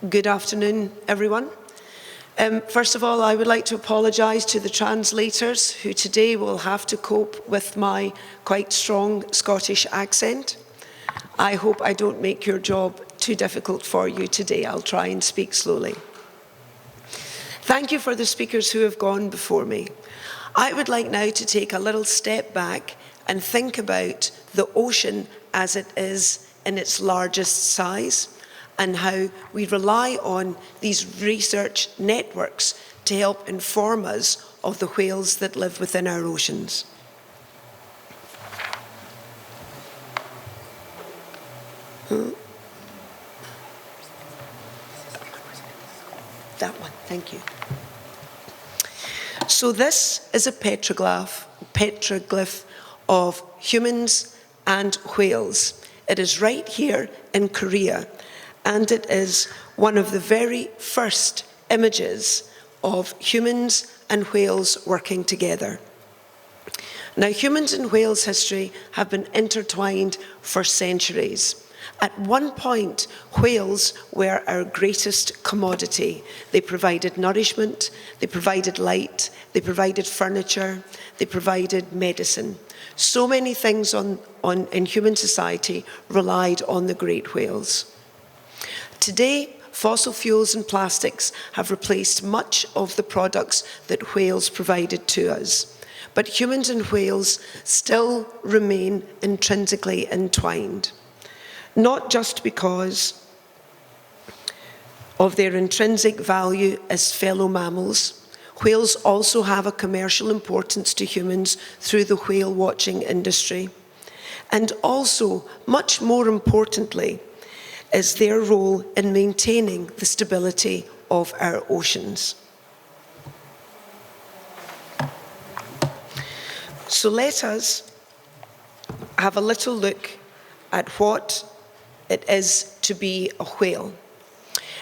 Good afternoon, everyone. First of all, I would like to apologise to the translators who today will have to cope with my quite strong Scottish accent. I hope I don't make your job too difficult for you today. I'll try and speak slowly. Thank you for the speakers who have gone before me. I would like now to take a little step back and think about the ocean as it is in its largest size, and how we rely on these research networks to help inform us of the whales that live within our oceans. That one, thank you. So this is a petroglyph of humans and whales. It is right here in Korea, and it is one of the very first images of humans and whales working together. Now, humans and whales history have been intertwined for centuries. At one point, whales were our greatest commodity. They provided nourishment, they provided light, they provided furniture, they provided medicine. So many things in human society relied on the great whales. Today, fossil fuels and plastics have replaced much of the products that whales provided to us. But humans and whales still remain intrinsically entwined, not just because of their intrinsic value as fellow mammals. Whales also have a commercial importance to humans through the whale watching industry. And also, much more importantly, is their role in maintaining the stability of our oceans. So let us have a little look at what it is to be a whale.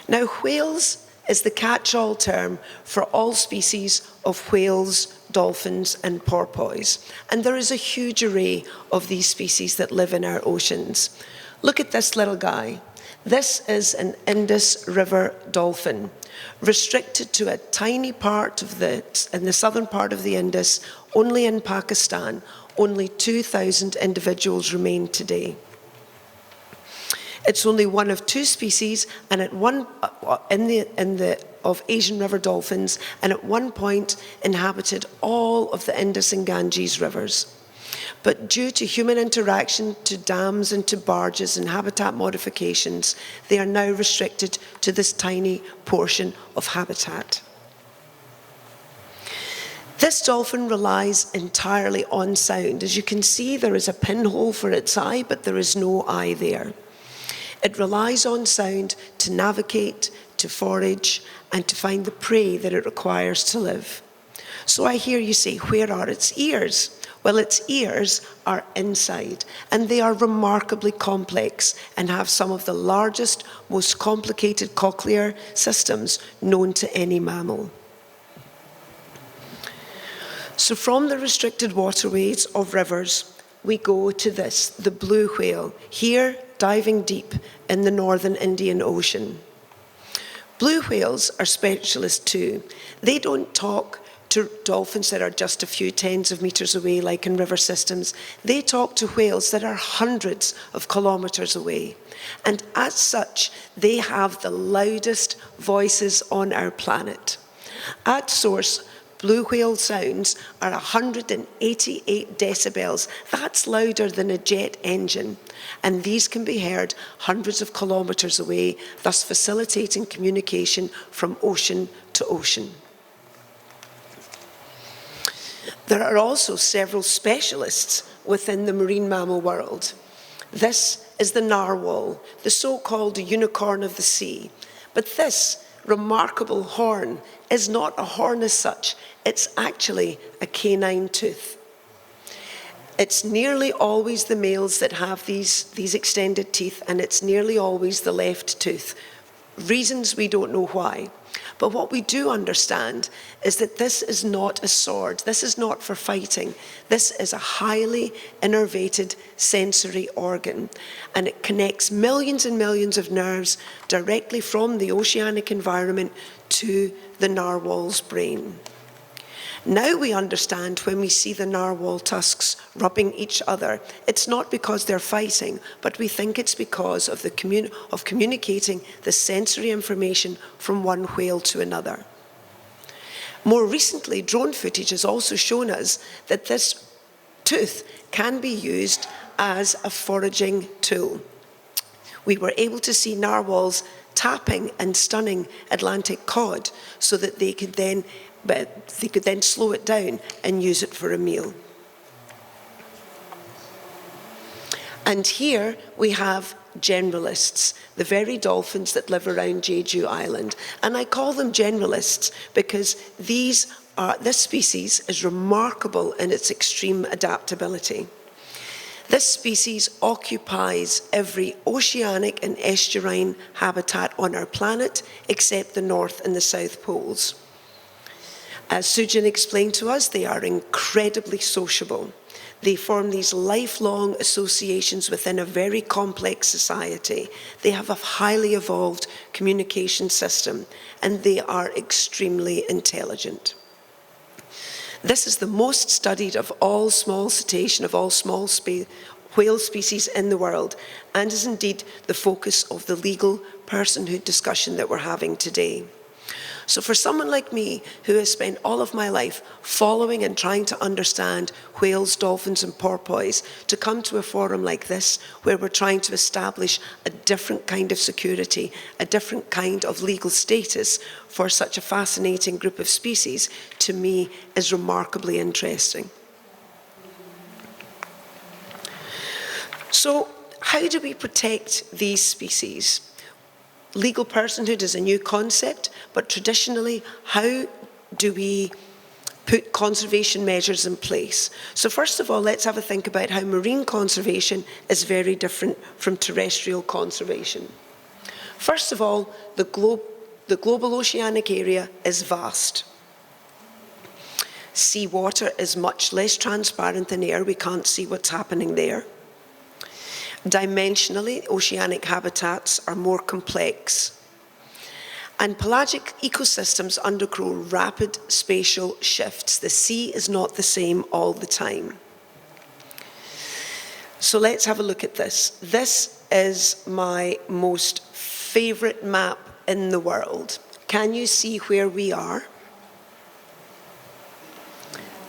Now, whales is the catch-all term for all species of whales, dolphins and porpoise. And there is a huge array of these species that live in our oceans. Look at this little guy. This is an Indus River dolphin, restricted to a tiny part in the southern part of the Indus, only in Pakistan. Only 2,000 individuals remain today. It's only one of two species, and of Asian river dolphins, and at one point inhabited all of the Indus and Ganges rivers. But due to human interaction, to dams and to barges and habitat modifications, they are now restricted to this tiny portion of habitat. This dolphin relies entirely on sound. As you can see, there is a pinhole for its eye, but there is no eye there. It relies on sound to navigate, to forage, and to find the prey that it requires to live. So I hear you say, where are its ears? Well, its ears are inside, and they are remarkably complex and have some of the largest, most complicated cochlear systems known to any mammal. So from the restricted waterways of rivers, we go to this, the blue whale, here diving deep in the northern Indian Ocean. Blue whales are specialists too. They don't talk to dolphins that are just a few tens of meters away, like in river systems. They talk to whales that are hundreds of kilometers away. And as such, they have the loudest voices on our planet. At source, blue whale sounds are 188 decibels. That's louder than a jet engine. And these can be heard hundreds of kilometers away, thus facilitating communication from ocean to ocean. There are also several specialists within the marine mammal world. This is the narwhal, the so-called unicorn of the sea. But this remarkable horn is not a horn as such. It's actually a canine tooth. It's nearly always the males that have these extended teeth, and it's nearly always the left tooth. Reasons we don't know why. But what we do understand is that this is not a sword. This is not for fighting. This is a highly innervated sensory organ, and it connects millions and millions of nerves directly from the oceanic environment to the narwhal's brain. Now we understand when we see the narwhal tusks rubbing each other, it's not because they're fighting, but we think it's because of communicating the sensory information from one whale to another. More recently, drone footage has also shown us that this tooth can be used as a foraging tool. We were able to see narwhals tapping and stunning Atlantic cod so that they could then slow it down and use it for a meal. And here we have generalists, the very dolphins that live around Jeju Island. And I call them generalists because this species is remarkable in its extreme adaptability. This species occupies every oceanic and estuarine habitat on our planet except the North and the South Poles. As Sujin explained to us, they are incredibly sociable. They form these lifelong associations within a very complex society. They have a highly evolved communication system, and they are extremely intelligent. This is the most studied of all small cetacean, of all small whale species in the world, and is indeed the focus of the legal personhood discussion that we're having today. So for someone like me, who has spent all of my life following and trying to understand whales, dolphins, and porpoise, to come to a forum like this, where we're trying to establish a different kind of security, a different kind of legal status for such a fascinating group of species, to me is remarkably interesting. So how do we protect these species? Legal personhood is a new concept, but traditionally, how do we put conservation measures in place? So first of all, let's have a think about how marine conservation is very different from terrestrial conservation. First of all, the global oceanic area is vast. Seawater is much less transparent than air. We can't see what's happening there. Dimensionally, oceanic habitats are more complex. And pelagic ecosystems undergo rapid spatial shifts. The sea is not the same all the time. So let's have a look at this. This is my most favorite map in the world. Can you see where we are?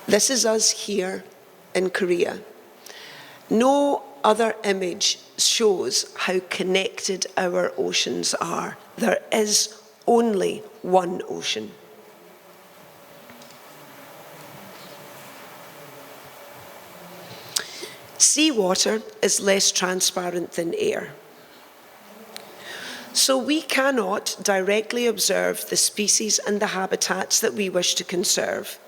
This is us here in Korea. No other image shows how connected our oceans are. There is only one ocean. Seawater is less transparent than air. So we cannot directly observe the species and the habitats that we wish to conserve.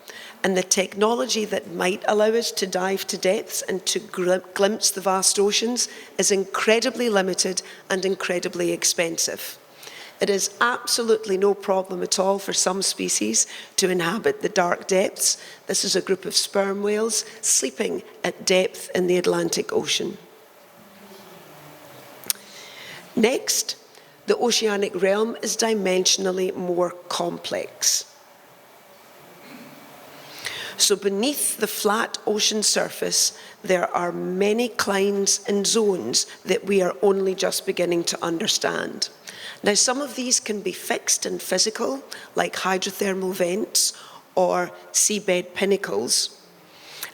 And the technology that might allow us to dive to depths and to glimpse the vast oceans is incredibly limited and incredibly expensive. It is absolutely no problem at all for some species to inhabit the dark depths. This is a group of sperm whales sleeping at depth in the Atlantic Ocean. Next, the oceanic realm is dimensionally more complex. So beneath the flat ocean surface, there are many climes and zones that we are only just beginning to understand. Now, some of these can be fixed and physical, like hydrothermal vents or seabed pinnacles,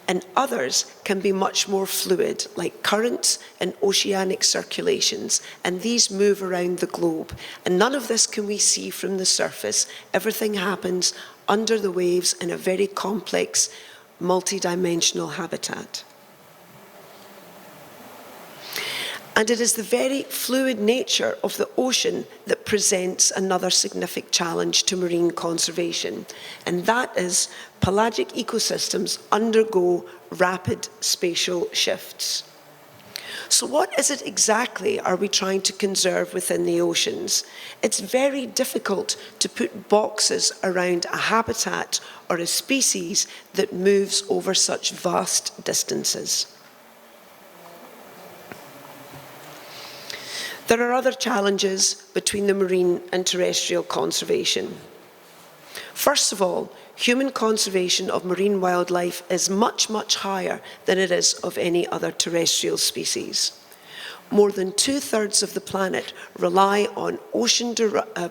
and others can be much more fluid, like currents and oceanic circulations, and these move around the globe. And none of this can we see from the surface. Everything happens under the waves in a very complex, multi-dimensional habitat. And it is the very fluid nature of the ocean that presents another significant challenge to marine conservation, and that is pelagic ecosystems undergo rapid spatial shifts. So what is it exactly are we trying to conserve within the oceans? It's very difficult to put boxes around a habitat or a species that moves over such vast distances. There are other challenges between the marine and terrestrial conservation. First of all, human conservation of marine wildlife is much, much higher than it is of any other terrestrial species. More than 2/3 of the planet rely on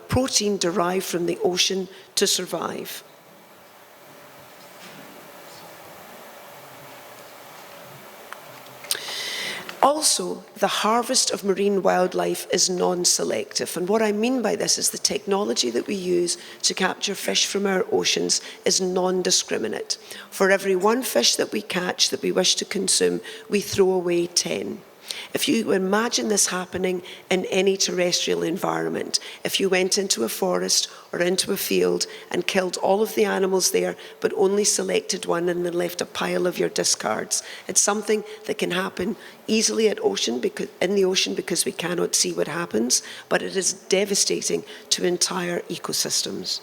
protein derived from the ocean to survive. Also, the harvest of marine wildlife is non-selective. And what I mean by this is the technology that we use to capture fish from our oceans is non-discriminate. For every one fish that we catch that we wish to consume, we throw away 10. If you imagine this happening in any terrestrial environment, if you went into a forest or into a field and killed all of the animals there, but only selected one and then left a pile of your discards, it's something that can happen easily in the ocean because we cannot see what happens, but it is devastating to entire ecosystems.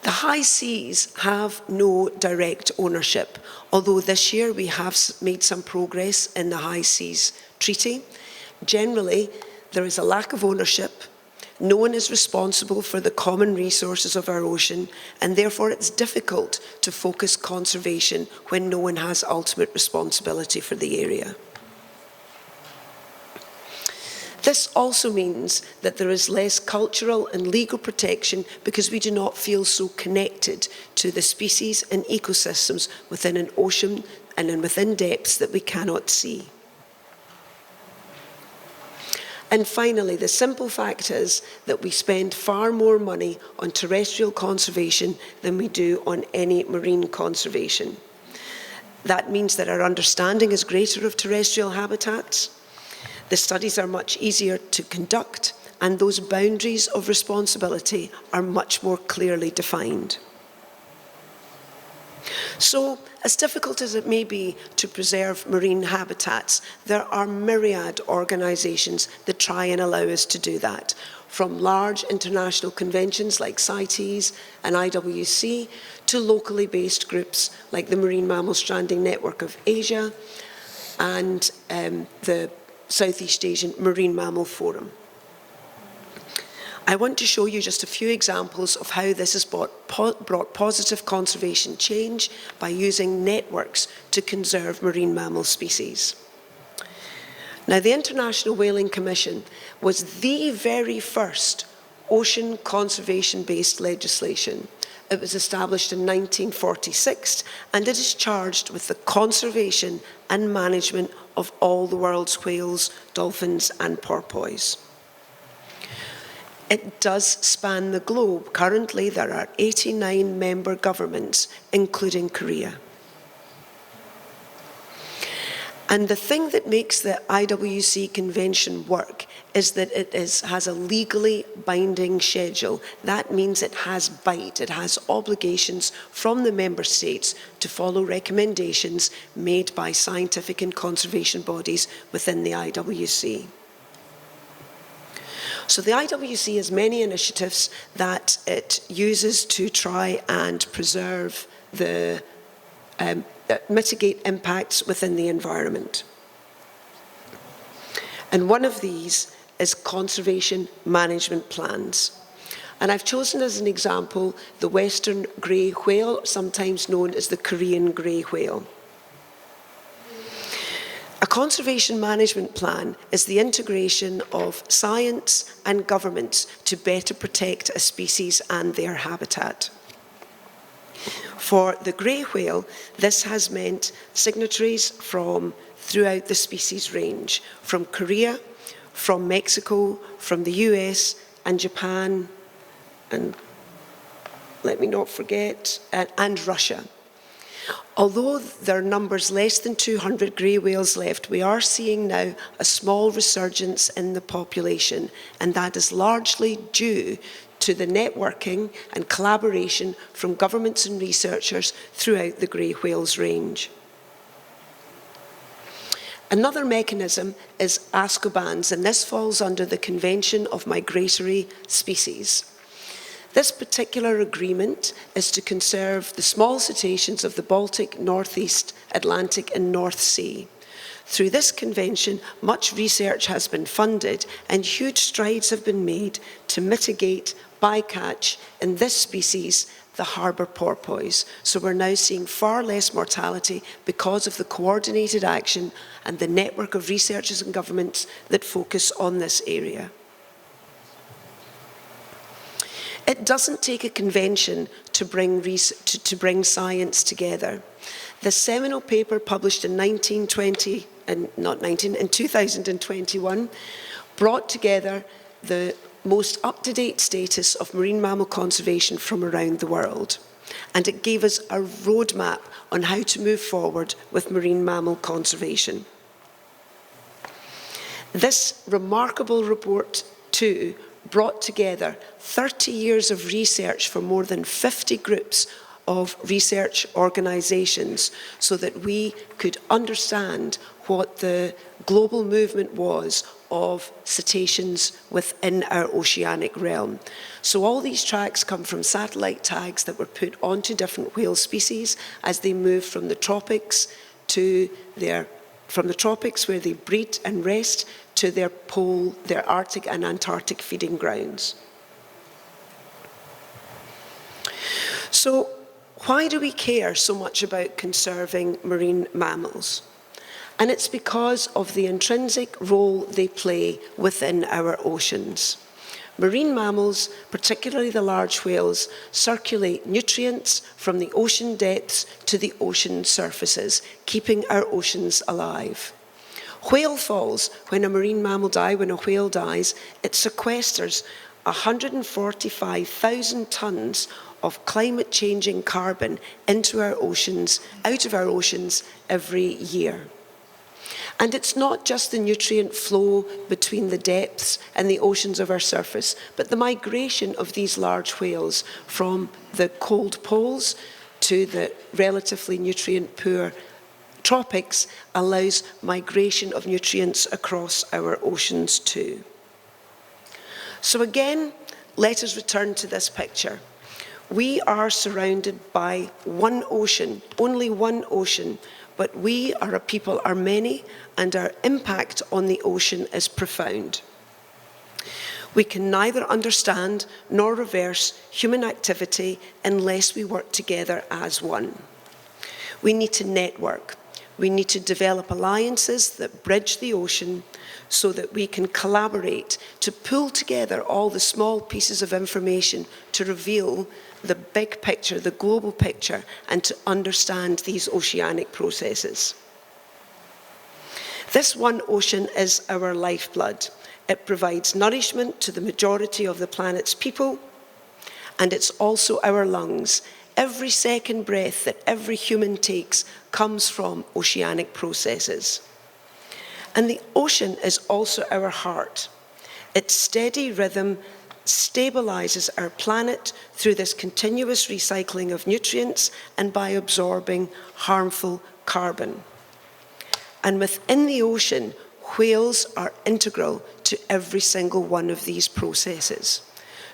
The high seas have no direct ownership, although this year we have made some progress in the High Seas Treaty. Generally, there is a lack of ownership. No one is responsible for the common resources of our ocean, and therefore it's difficult to focus conservation when no one has ultimate responsibility for the area. This also means that there is less cultural and legal protection because we do not feel so connected to the species and ecosystems within an ocean and within depths that we cannot see. And finally, the simple fact is that we spend far more money on terrestrial conservation than we do on any marine conservation. That means that our understanding is greater of terrestrial habitats. The studies are much easier to conduct, and those boundaries of responsibility are much more clearly defined. So, as difficult as it may be to preserve marine habitats, there are myriad organisations that try and allow us to do that, from large international conventions like CITES and IWC to locally based groups like the Marine Mammal Stranding Network of Asia and the Southeast Asian Marine Mammal Forum. I want to show you just a few examples of how this has brought positive conservation change by using networks to conserve marine mammal species. Now, the International Whaling Commission was the very first ocean conservation-based legislation. It was established in 1946, and it is charged with the conservation and management of all the world's whales, dolphins, and porpoise. It does span the globe. Currently, there are 89 member governments, including Korea. And the thing that makes the IWC Convention work is that it has a legally binding schedule. That means it has bite, it has obligations from the member states to follow recommendations made by scientific and conservation bodies within the IWC. So the IWC has many initiatives that it uses to try and preserve the mitigate impacts within the environment. And one of these is conservation management plans. And I've chosen as an example the Western grey whale, sometimes known as the Korean grey whale. A conservation management plan is the integration of science and governments to better protect a species and their habitat. For the grey whale, this has meant signatories from throughout the species range, from Korea, from Mexico, from the US and Japan, and let me not forget, and Russia. Although there are numbers less than 200 grey whales left, we are seeing now a small resurgence in the population, and that is largely due to the networking and collaboration from governments and researchers throughout the grey whales range. Another mechanism is ASCOBANS, and this falls under the Convention of Migratory Species. This particular agreement is to conserve the small cetaceans of the Baltic, Northeast, Atlantic and North Sea. Through this convention, much research has been funded and huge strides have been made to mitigate bycatch in this species, the harbour porpoise. So we're now seeing far less mortality because of the coordinated action and the network of researchers and governments that focus on this area. It doesn't take a convention to bring science together. The seminal paper published in 2021 brought together the most up-to-date status of marine mammal conservation from around the world. And it gave us a roadmap on how to move forward with marine mammal conservation. This remarkable report, too, brought together 30 years of research from more than 50 groups of research organisations so that we could understand what the global movement was of cetaceans within our oceanic realm. So all these tracks come from satellite tags that were put onto different whale species as they move from the tropics to from the tropics where they breed and rest to their Arctic and Antarctic feeding grounds. So why do we care so much about conserving marine mammals? And it's because of the intrinsic role they play within our oceans. Marine mammals, particularly the large whales, circulate nutrients from the ocean depths to the ocean surfaces, keeping our oceans alive. Whale falls, when a marine mammal dies, when a whale dies, it sequesters 145,000 tonnes of climate-changing carbon into our oceans, out of our oceans every year. And it's not just the nutrient flow between the depths and the oceans of our surface, but the migration of these large whales from the cold poles to the relatively nutrient-poor tropics allows migration of nutrients across our oceans too. So again, let us return to this picture. We are surrounded by one ocean, only one ocean, but we, our people, are many, and our impact on the ocean is profound. We can neither understand nor reverse human activity unless we work together as one. We need to network. We need to develop alliances that bridge the ocean so that we can collaborate to pull together all the small pieces of information to reveal the big picture, the global picture, and to understand these oceanic processes. This one ocean is our lifeblood. It provides nourishment to the majority of the planet's people, and it's also our lungs. Every second breath that every human takes comes from oceanic processes. And the ocean is also our heart. Its steady rhythm stabilizes our planet through this continuous recycling of nutrients and by absorbing harmful carbon. And within the ocean, whales are integral to every single one of these processes.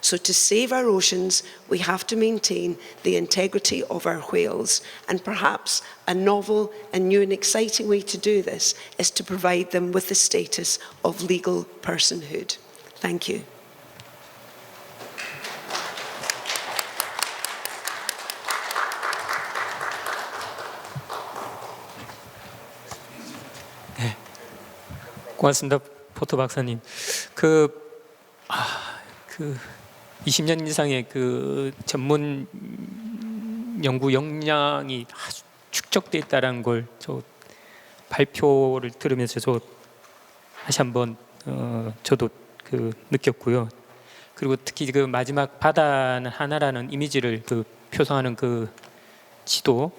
So to save our oceans, we have to maintain the integrity of our whales. And perhaps a novel and new and exciting way to do this is to provide them with the status of legal personhood. Thank you. 고맙습니다, 포터 박사님. 20년 이상의 그 전문 연구 역량이 아주 축적돼 있다라는 걸 저 발표를 들으면서 저 다시 한번 저도 그 느꼈고요. 그리고 특히 그 마지막 바다는 하나라는 이미지를 그 표상하는 그 지도,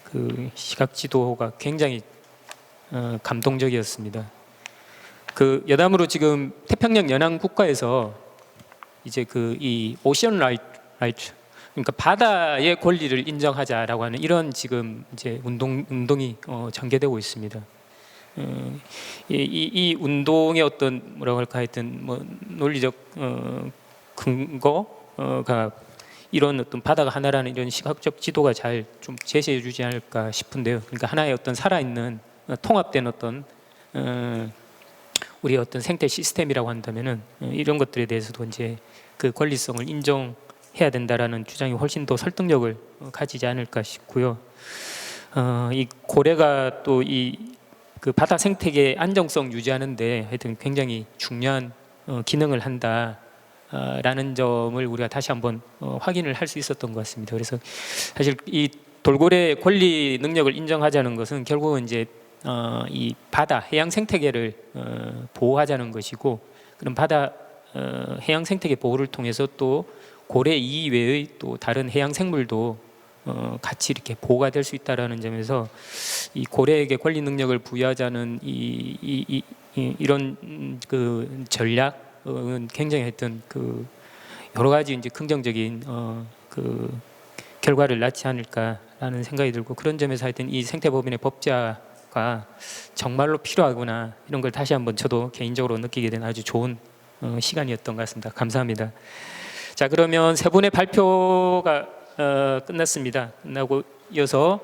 그 시각 지도가 굉장히 감동적이었습니다. 그 여담으로 지금 태평양 연안 국가에서 이제 그 이 오션 라이트, 그러니까 바다의 권리를 인정하자라고 하는 이런 지금 이제 운동이 전개되고 있습니다. 이 운동의 어떤 뭐라고 할까 하여튼 뭐 논리적 근거가 이런 어떤 바다가 하나라는 이런 시각적 지도가 잘 좀 제시해주지 않을까 싶은데요. 그러니까 하나의 어떤 살아있는 통합된 어떤 우리 어떤 생태 시스템이라고 한다면은 이런 것들에 대해서도 이제 그 권리성을 인정해야 된다라는 주장이 훨씬 더 설득력을 가지지 않을까 싶고요. 이 고래가 또 이 그 바다 생태계 안정성 유지하는데 하여튼 굉장히 중요한 기능을 한다라는 점을 우리가 다시 한번 확인을 할 수 있었던 것 같습니다. 그래서 사실 이 돌고래 권리 능력을 인정하자는 것은 결국은 이제 이 바다 해양 생태계를 보호하자는 것이고, 그런 바다 해양 생태계 보호를 통해서 또 고래 이외의 또 다른 해양 생물도 같이 이렇게 보호가 될 수 있다라는 점에서 이 고래에게 권리 능력을 부여하자는 이런 그 전략은 굉장히 했던 그 여러 가지 이제 긍정적인 그 결과를 낳지 않을까라는 생각이 들고, 그런 점에서 하여튼 이 생태법인의 법제화가 정말로 필요하구나, 이런 걸 다시 한번 저도 개인적으로 느끼게 된 아주 좋은 시간이었던 것 같습니다. 감사합니다. 자, 그러면 세 분의 발표가 끝났습니다. 끝나고 이어서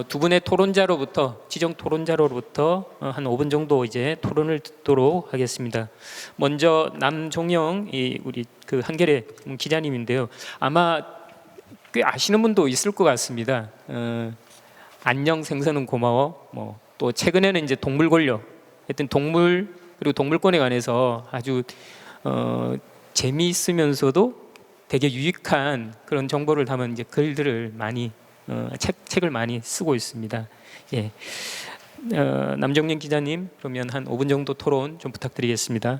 두 분의 토론자로부터, 지정 토론자로부터 한 5분 정도 이제 토론을 듣도록 하겠습니다. 먼저 남종영 우리 그 한겨레 기자님인데요. 아마 꽤 아시는 분도 있을 것 같습니다. 안녕 생선은 고마워. 뭐 또 최근에는 이제 동물 권력, 하여튼 동물 그리고 동물권에 관해서 아주 재미있으면서도 되게 유익한 그런 정보를 담은 이제 글들을 많이 책을 많이 쓰고 있습니다. 예, 남정영 기자님, 그러면 한 5분 정도 토론 좀 부탁드리겠습니다.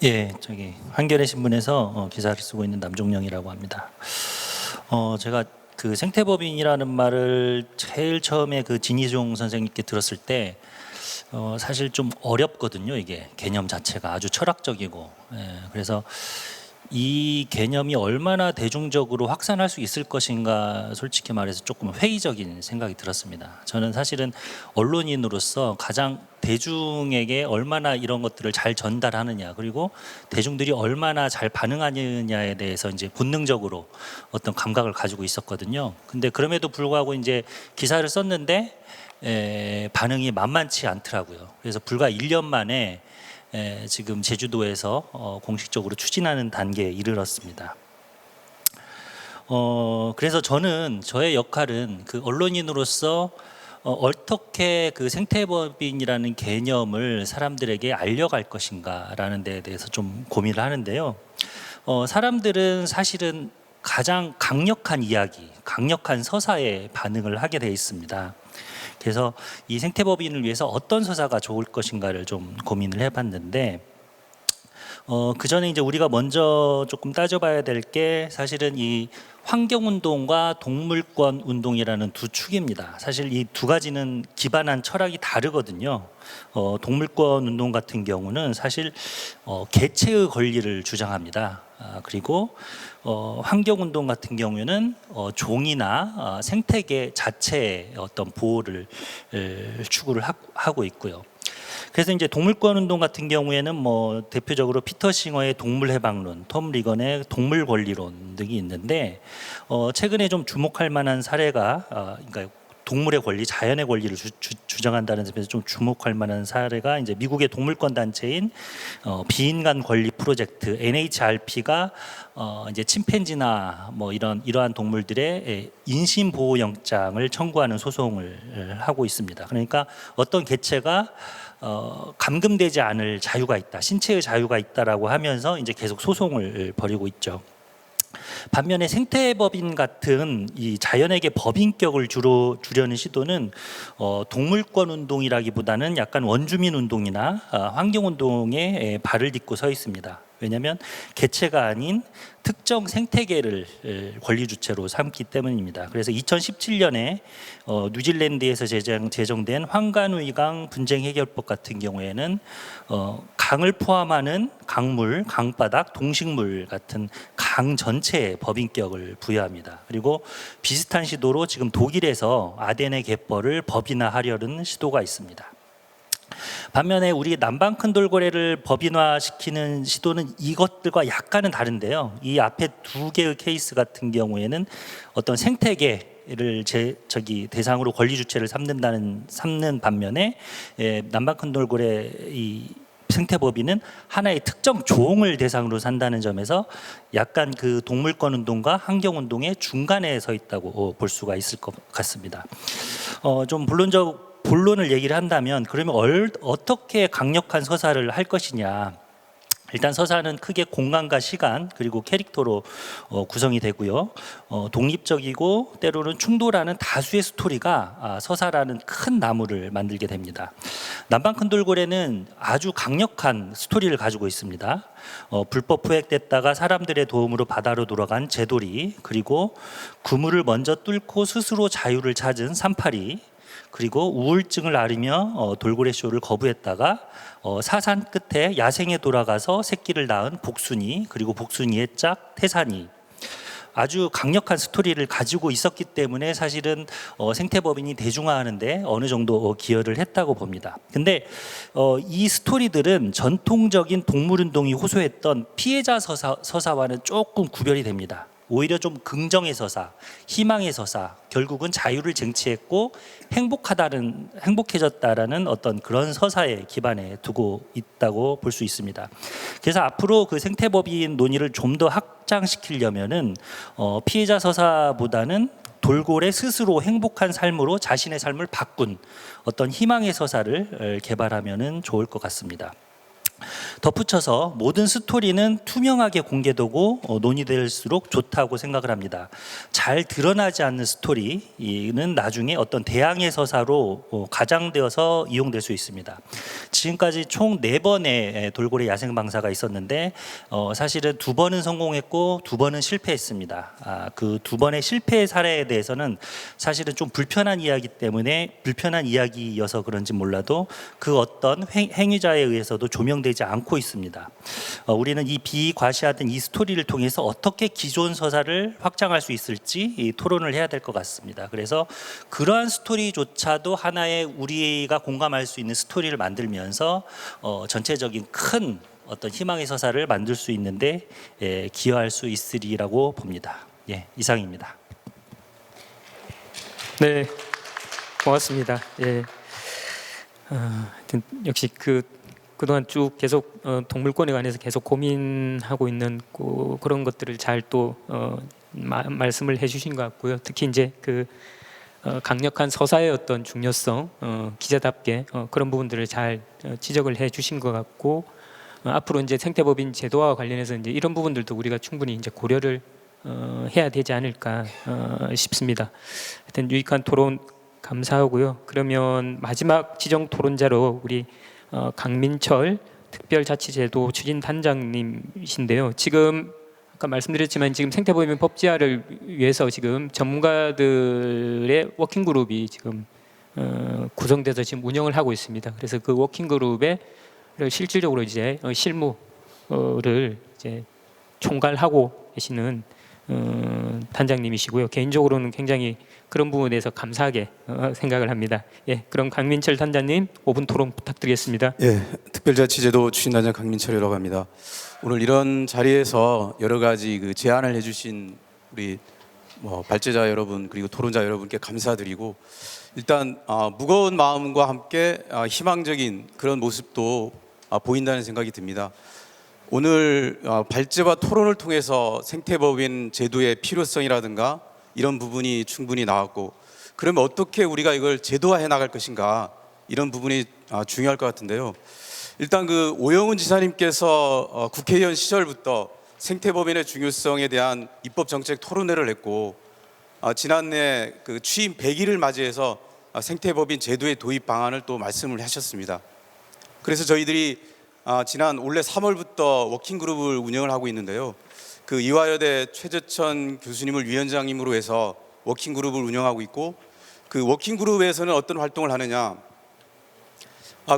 예, 저기 한겨레 신문에서 기사를 쓰고 있는 남종영이라고 합니다. 제가 그 생태법인이라는 말을 제일 처음에 그 진희종 선생님께 들었을 때 사실 좀 어렵거든요. 이게 개념 자체가 아주 철학적이고, 그래서 이 개념이 얼마나 대중적으로 확산할 수 있을 것인가 솔직히 말해서 조금 회의적인 생각이 들었습니다. 저는 사실은 언론인으로서 가장 대중에게 얼마나 이런 것들을 잘 전달하느냐, 그리고 대중들이 얼마나 잘 반응하느냐에 대해서 이제 본능적으로 어떤 감각을 가지고 있었거든요. 근데 그럼에도 불구하고 이제 기사를 썼는데 반응이 만만치 않더라고요. 그래서 불과 1년 만에 지금 제주도에서 공식적으로 추진하는 단계에 이르렀습니다. 그래서 저는 저의 역할은 그 언론인으로서 어떻게 그 생태법인이라는 개념을 사람들에게 알려갈 것인가라는 데에 대해서 좀 고민을 하는데요. 사람들은 사실은 가장 강력한 이야기, 강력한 서사에 반응을 하게 돼 있습니다. 그래서 이 생태법인을 위해서 어떤 서사가 좋을 것인가를 좀 고민을 해봤는데, 그 전에 이제 우리가 먼저 조금 따져봐야 될 게 사실은 이 환경운동과 동물권 운동이라는 두 축입니다. 사실 이 두 가지는 기반한 철학이 다르거든요. 동물권 운동 같은 경우는 사실 개체의 권리를 주장합니다. 그리고 환경운동 같은 경우에는 종이나 생태계 자체의 어떤 보호를 추구를 하고 있고요. 그래서 이제 동물권 운동 같은 경우에는 뭐 대표적으로 피터 싱어의 동물해방론, 톰 리건의 동물권리론 등이 있는데, 최근에 좀 주목할 만한 사례가 그러니까 동물의 권리, 자연의 권리를 주장한다는 점에서 좀 주목할 만한 사례가 이제 미국의 동물권 단체인 비인간 권리 프로젝트 NHRP가 이제 침팬지나 뭐 이러한 동물들의 인신 보호 영장을 청구하는 소송을 하고 있습니다. 그러니까 어떤 개체가 감금되지 않을 자유가 있다, 신체의 자유가 있다라고 하면서 이제 계속 소송을 벌이고 있죠. 반면에 생태법인 같은 이 자연에게 법인격을 주려는 시도는 동물권 운동이라기보다는 약간 원주민 운동이나 환경 운동에 발을 딛고 서 있습니다. 왜냐하면 개체가 아닌 특정 생태계를 권리 주체로 삼기 때문입니다. 그래서 2017년에 뉴질랜드에서 제정된 황간우이강 분쟁 해결법 같은 경우에는 강을 포함하는 강물, 강바닥, 동식물 같은 강 전체에 법인격을 부여합니다. 그리고 비슷한 시도로 지금 독일에서 아덴의 갯벌을 법인화하려는 시도가 있습니다. 반면에 우리 남방 큰 돌고래를 법인화시키는 시도는 이것들과 약간은 다른데요. 이 앞에 두 개의 케이스 같은 경우에는 어떤 생태계를 대상으로 권리 주체를 삼는 반면에 남방 큰 돌고래 이 생태법인은 하나의 특정 종을 대상으로 산다는 점에서 약간 그 동물권 운동과 환경 운동의 중간에 서 있다고 볼 수가 있을 것 같습니다. 좀 본론을 얘기를 한다면, 그러면 어떻게 강력한 서사를 할 것이냐. 일단 서사는 크게 공간과 시간 그리고 캐릭터로 구성이 되고요. 독립적이고 때로는 충돌하는 다수의 스토리가 서사라는 큰 나무를 만들게 됩니다. 남방 큰 돌고래는 아주 강력한 스토리를 가지고 있습니다. 불법 포획됐다가 사람들의 도움으로 바다로 돌아간 제돌이, 그리고 그물을 먼저 뚫고 스스로 자유를 찾은 산파리, 그리고 우울증을 앓으며 돌고래 쇼를 거부했다가 사산 끝에 야생에 돌아가서 새끼를 낳은 복순이, 그리고 복순이의 짝 태산이, 아주 강력한 스토리를 가지고 있었기 때문에 사실은 생태법인이 대중화하는데 어느 정도 기여를 했다고 봅니다. 근데 이 스토리들은 전통적인 동물운동이 호소했던 피해자 서사와는 조금 구별이 됩니다. 오히려 좀 긍정의 서사, 희망의 서사, 결국은 자유를 쟁취했고 행복해졌다라는 어떤 그런 서사에 기반에 두고 있다고 볼 수 있습니다. 그래서 앞으로 그 생태법인 논의를 좀 더 확장시키려면은 피해자 서사보다는 돌고래 스스로 행복한 삶으로 자신의 삶을 바꾼 어떤 희망의 서사를 개발하면은 좋을 것 같습니다. 덧붙여서 모든 스토리는 투명하게 공개되고 논의될수록 좋다고 생각을 합니다. 잘 드러나지 않는 스토리는 나중에 어떤 대항해 서사로 가장되어서 이용될 수 있습니다. 지금까지 총 4번의 돌고래 야생 방사가 있었는데 사실은 2번은 성공했고 2번은 실패했습니다. 그 2번의 실패 사례에 대해서는 사실은 좀 불편한 이야기 때문에, 불편한 이야기여서 그런지 몰라도 그 어떤 행위자에 의해서도 조명되지 않고 있습니다. 우리는 이 비과시하던 이 스토리를 통해서 어떻게 기존 서사를 확장할 수 있을지 토론을 해야 될 것 같습니다. 그래서 그러한 스토리조차도 하나의 우리가 공감할 수 있는 스토리를 만들면서 전체적인 큰 어떤 희망의 서사를 만들 수 있는데 기여할 수 있으리라고 봅니다. 예, 이상입니다. 네, 고맙습니다. 예, 하여튼 역시 그동안 쭉 계속 동물권에 관해서 계속 고민하고 있는 그런 것들을 잘 또 말씀을 해주신 것 같고요. 특히 이제 강력한 서사의 어떤 중요성, 기자답게 그런 부분들을 잘 지적을 해 주신 것 같고, 앞으로 이제 생태법인 제도와 관련해서 이제 이런 부분들도 우리가 충분히 이제 고려를 해야 되지 않을까 싶습니다. 하여튼 유익한 토론 감사하고요. 그러면 마지막 지정 토론자로 우리 강민철 특별자치제도 추진단장님이신데요. 지금 아까 말씀드렸지만 지금 생태법인 법제화를 위해서 지금 전문가들의 워킹그룹이 지금 구성돼서 지금 운영을 하고 있습니다. 그래서 그 워킹그룹에 실질적으로 이제 실무를 이제 총괄하고 계시는 단장님이시고요. 개인적으로는 굉장히 그런 부분에 대해서 감사하게 생각을 합니다. 예, 그럼 강민철 단장님 5분 토론 부탁드리겠습니다. 예, 특별자치제도 추진단장 강민철이라고 합니다. 오늘 이런 자리에서 여러 가지 그 제안을 해주신 우리 발제자 여러분 그리고 토론자 여러분께 감사드리고, 일단 무거운 마음과 함께 희망적인 그런 모습도 보인다는 생각이 듭니다. 오늘 발제와 토론을 통해서 생태법인 제도의 필요성이라든가 이런 부분이 충분히 나왔고, 그러면 어떻게 우리가 이걸 제도화해 나갈 것인가, 이런 부분이 중요할 것 같은데요. 일단 그 오영훈 지사님께서 국회의원 시절부터 생태법인의 중요성에 대한 입법 정책 토론회를 했고, 지난해 그 취임 100일을 맞이해서 생태법인 제도의 도입 방안을 또 말씀을 하셨습니다. 그래서 저희들이 지난 올해 3월부터 워킹그룹을 운영을 하고 있는데요. 그 이화여대 최재천 교수님을 위원장님으로 해서 워킹그룹을 운영하고 있고, 그 워킹그룹에서는 어떤 활동을 하느냐,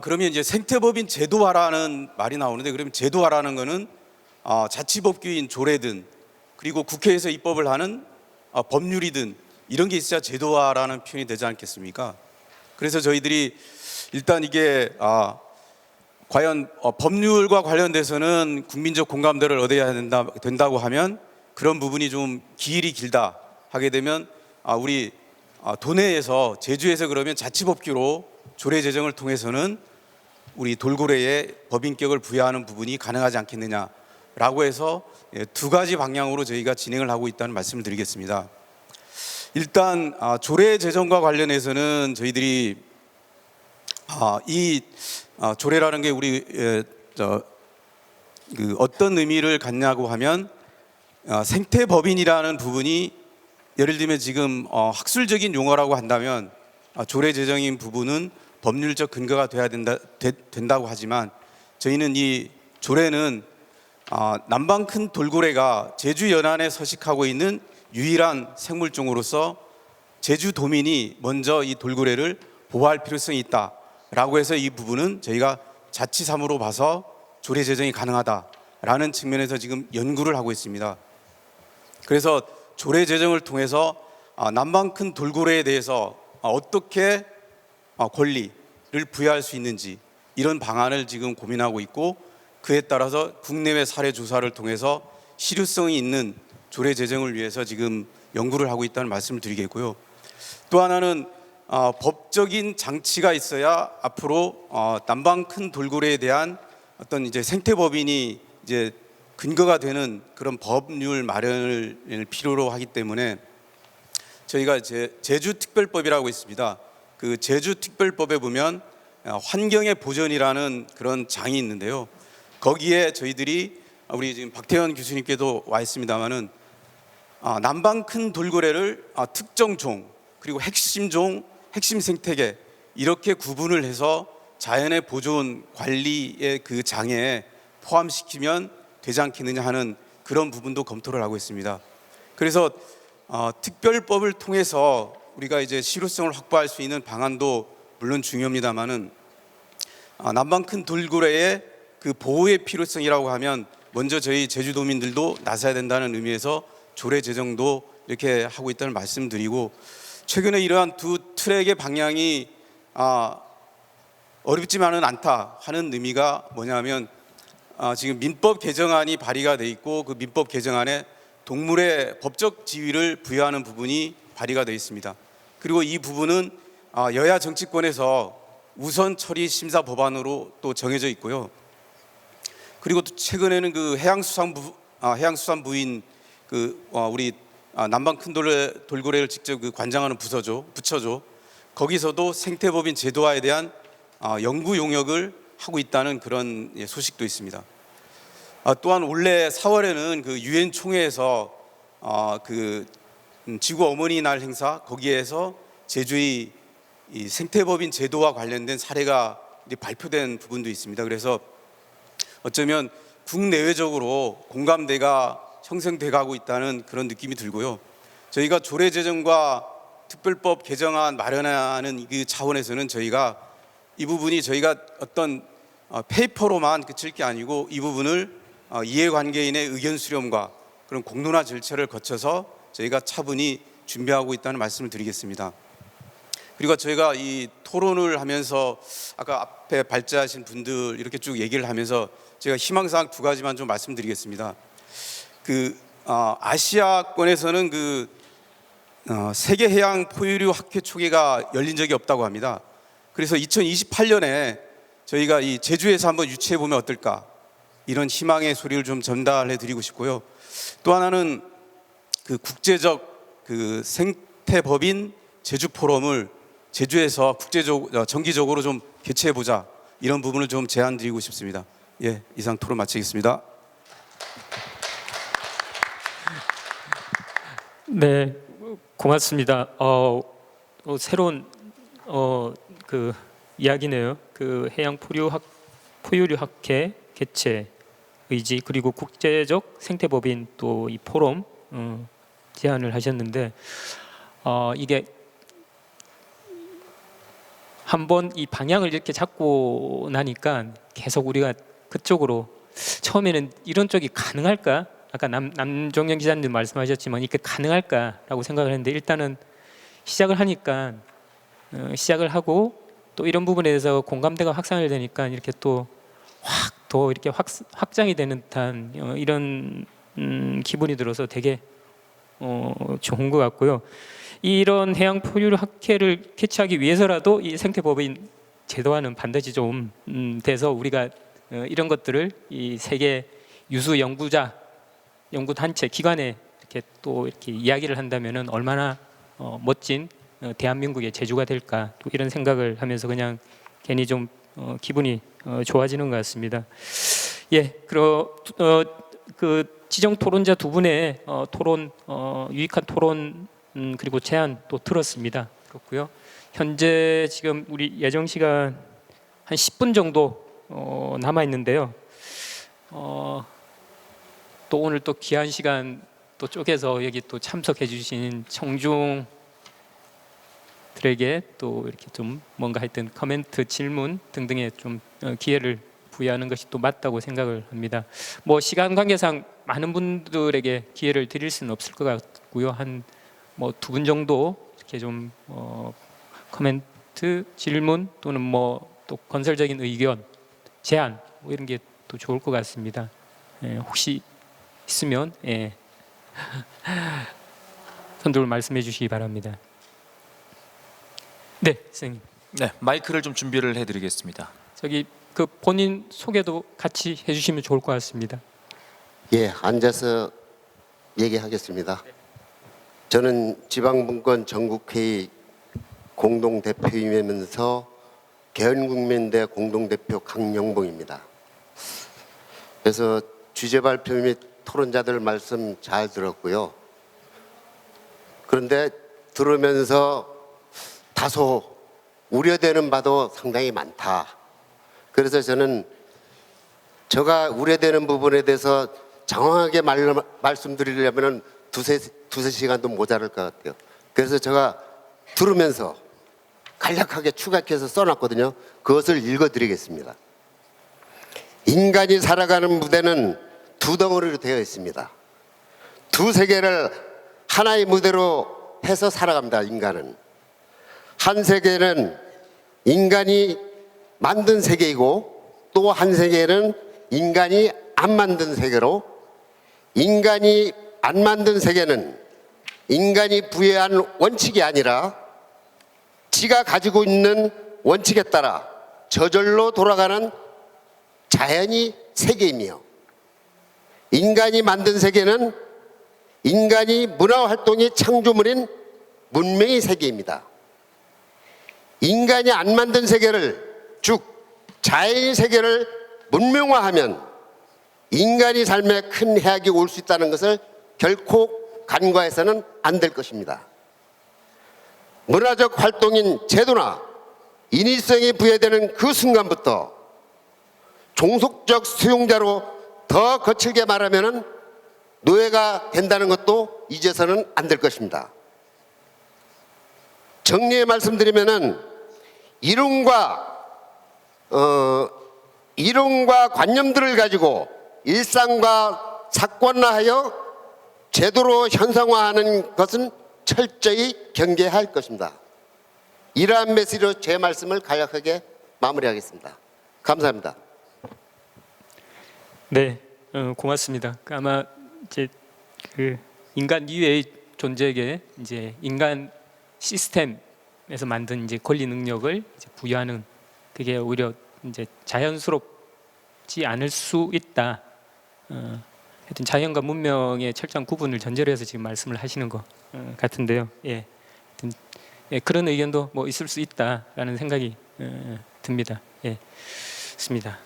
그러면 이제 생태법인 제도화라는 말이 나오는데, 그러면 제도화라는 거는 자치법규인 조례든 그리고 국회에서 입법을 하는 법률이든 이런 게 있어야 제도화라는 표현이 되지 않겠습니까? 그래서 저희들이 일단 이게 과연 법률과 관련돼서는 국민적 공감대를 얻어야 된다고 하면, 그런 부분이 좀 기일이 길다 하게 되면 우리 도내에서 제주에서 그러면 자치법규로 조례 제정을 통해서는 우리 돌고래에 법인격을 부여하는 부분이 가능하지 않겠느냐라고 해서 두 가지 방향으로 저희가 진행을 하고 있다는 말씀을 드리겠습니다. 일단 조례 제정과 관련해서는 저희들이 이 조례라는 게 우리 그 어떤 의미를 갖냐고 하면, 생태법인이라는 부분이 예를 들면 지금 학술적인 용어라고 한다면 조례 제정인 부분은 법률적 근거가 돼야 된다고 하지만, 저희는 이 조례는 남방 큰 돌고래가 제주 연안에 서식하고 있는 유일한 생물종으로서 제주도민이 먼저 이 돌고래를 보호할 필요성이 있다라고 해서 이 부분은 저희가 자치사무로 봐서 조례 제정이 가능하다라는 측면에서 지금 연구를 하고 있습니다. 그래서 조례 제정을 통해서 남방 큰 돌고래에 대해서 어떻게 권리를 부여할 수 있는지, 이런 방안을 지금 고민하고 있고, 그에 따라서 국내외 사례 조사를 통해서 실효성이 있는 조례 제정을 위해서 지금 연구를 하고 있다는 말씀을 드리겠고요. 또 하나는 법적인 장치가 있어야 앞으로 남방 큰 돌고래에 대한 어떤 이제 생태법인이 이제 근거가 되는 그런 법률 마련을 필요로 하기 때문에, 저희가 제주특별법이라고 있습니다. 그 제주특별법에 보면 환경의 보전이라는 그런 장이 있는데요. 거기에 저희들이 우리 지금 박태현 교수님께도 와 있습니다만은 남방 큰 돌고래를 특정 종 그리고 핵심 종, 핵심 생태계 이렇게 구분을 해서 자연의 보존 관리의 그 장에 포함시키면 되지 않겠느냐 하는 그런 부분도 검토를 하고 있습니다. 그래서 특별법을 통해서 우리가 이제 실효성을 확보할 수 있는 방안도 물론 중요합니다만은 남방 큰 돌고래의 그 보호의 필요성이라고 하면 먼저 저희 제주도민들도 나서야 된다는 의미에서 조례 제정도 이렇게 하고 있다는 말씀드리고, 최근에 이러한 두 트랙의 방향이 어렵지만은 않다 하는 의미가 뭐냐면, 지금 민법 개정안이 발의가 돼 있고, 그 민법 개정안에 동물의 법적 지위를 부여하는 부분이 발의가 되어 있습니다. 그리고 이 부분은 여야 정치권에서 우선 처리 심사 법안으로 또 정해져 있고요. 그리고 또 최근에는 그 해양수산부인 그 우리 남방 큰 돌고래를 직접 그 관장하는 부처죠. 거기서도 생태법인 제도화에 대한 연구 용역을 하고 있다는 그런 소식도 있습니다. 또한 올해 4월에는 그 유엔 총회에서 그 지구 어머니 날 행사 거기에서 제주의 이 생태법인 제도와 관련된 사례가 이제 발표된 부분도 있습니다. 그래서 어쩌면 국내외적으로 공감대가 형성돼 가고 있다는 그런 느낌이 들고요. 저희가 조례제정과 특별법 개정안 마련하는 그 차원에서는 저희가 이 부분이 저희가 어떤 페이퍼로만 그칠 게 아니고 이 부분을 이해관계인의 의견 수렴과 그런 공론화 절차를 거쳐서 저희가 차분히 준비하고 있다는 말씀을 드리겠습니다. 그리고 저희가 이 토론을 하면서 아까 앞에 발제하신 분들 이렇게 쭉 얘기를 하면서 제가 희망사항 2가지만 좀 말씀드리겠습니다. 그 아시아권에서는 그 세계 해양 포유류 학회 초기가 열린 적이 없다고 합니다. 그래서 2028년에 저희가 이 제주에서 한번 유치해 보면 어떨까, 이런 희망의 소리를 좀 전달해 드리고 싶고요. 또 하나는 그 국제적 그 생태법인 제주 포럼을 제주에서 정기적으로 좀 개최해 보자, 이런 부분을 좀 제안 드리고 싶습니다. 예, 이상 토론 마치겠습니다. 네, 고맙습니다. 새로운 그 이야기네요. 그 해양 포유류 학회 개최 의지, 그리고 국제적 생태법인 또 이 포럼 제안을 하셨는데, 이게 한번 이 방향을 이렇게 잡고 나니까 계속 우리가 그쪽으로, 처음에는 이런 쪽이 가능할까? 아까 남종영 기자님 말씀하셨지만 이게 가능할까라고 생각을 했는데, 일단은 시작을 하니까 시작을 하고 또 이런 부분에 대해서 공감대가 확산이 되니까 이렇게 또 더 이렇게 확장이 되는 듯한 이런 기분이 들어서 되게 좋은 것 같고요. 이런 해양 포유류 학회를 개최하기 위해서라도 이 생태법인 제도화는 반드시 좀 돼서 우리가 이런 것들을 이 세계 유수 연구 단체 기관에 이렇게 또 이렇게 이야기를 한다면은 얼마나 멋진 대한민국의 제주가 될까, 또 이런 생각을 하면서 그냥 괜히 좀 기분이 좋아지는 것 같습니다. 예, 그 지정 토론자 2분의 토론, 유익한 토론 그리고 제안 또 들었습니다. 그렇고요. 현재 지금 우리 예정 시간 한 10분 정도 남아 있는데요. 또 오늘 또 귀한 시간 또 쪼개서 여기 또 참석해 주신 청중들에게 또 이렇게 좀 뭔가 하여튼 코멘트, 질문 등등의 좀 기회를 부여하는 것이 또 맞다고 생각을 합니다. 뭐 시간 관계상 많은 분들에게 기회를 드릴 수는 없을 것 같고요. 한 뭐 2분 정도 이렇게 좀 코멘트, 질문 또는 뭐 또 건설적인 의견, 제안 뭐 이런 게 또 좋을 것 같습니다. 혹시 있으면 선두를 말씀해 주시기 바랍니다. 네, 선생님. 네, 마이크를 좀 준비를 해드리겠습니다. 저기 그 본인 소개도 같이 해주시면 좋을 것 같습니다. 예, 앉아서 얘기하겠습니다. 저는 지방분권 전국회의 공동대표이면서 개헌국민대 공동대표 강영봉입니다. 그래서 주제 발표 및 토론자들 말씀 잘 들었고요. 그런데 들으면서 다소 우려되는 바도 상당히 많다. 그래서 저는 제가 우려되는 부분에 대해서 장황하게 말씀드리려면 두세 시간도 모자랄 것 같아요. 그래서 제가 들으면서 간략하게 추각해서 써놨거든요. 그것을 읽어드리겠습니다. 인간이 살아가는 무대는 2덩어리로 되어 있습니다. 2세계를 하나의 무대로 해서 살아갑니다. 인간은 한 세계는 인간이 만든 세계이고, 또 한 세계는 인간이 안 만든 세계로, 인간이 안 만든 세계는 인간이 부여한 원칙이 아니라 지가 가지고 있는 원칙에 따라 저절로 돌아가는 자연이 세계이며, 인간이 만든 세계는 인간이 문화활동의 창조물인 문명의 세계입니다. 인간이 안 만든 세계를, 즉 자연의 세계를 문명화하면 인간의 삶에 큰 해악이 올 수 있다는 것을 결코 간과해서는 안 될 것입니다. 문화적 활동인 제도나 인위성이 부여되는 그 순간부터 종속적 수용자로 더 거칠게 말하면 노예가 된다는 것도 잊어서는 안 될 것입니다. 정리해 말씀드리면은 이론과 관념들을 가지고 일상과 사건화하여 제도로 현상화하는 것은 철저히 경계할 것입니다. 이러한 메시지로 제 말씀을 간략하게 마무리하겠습니다. 감사합니다. 네, 고맙습니다. 아마 이제 그 인간 이외의 존재에게 이제 인간 시스템에서 만든 이제 권리 능력을 이제 부여하는, 그게 오히려 이제 자연스럽지 않을 수 있다. 하여튼 자연과 문명의 철저한 구분을 전제로 해서 지금 말씀을 하시는 것 같은데요. 예, 하여튼, 예, 그런 의견도 뭐 있을 수 있다라는 생각이 듭니다. 예, 좋습니다.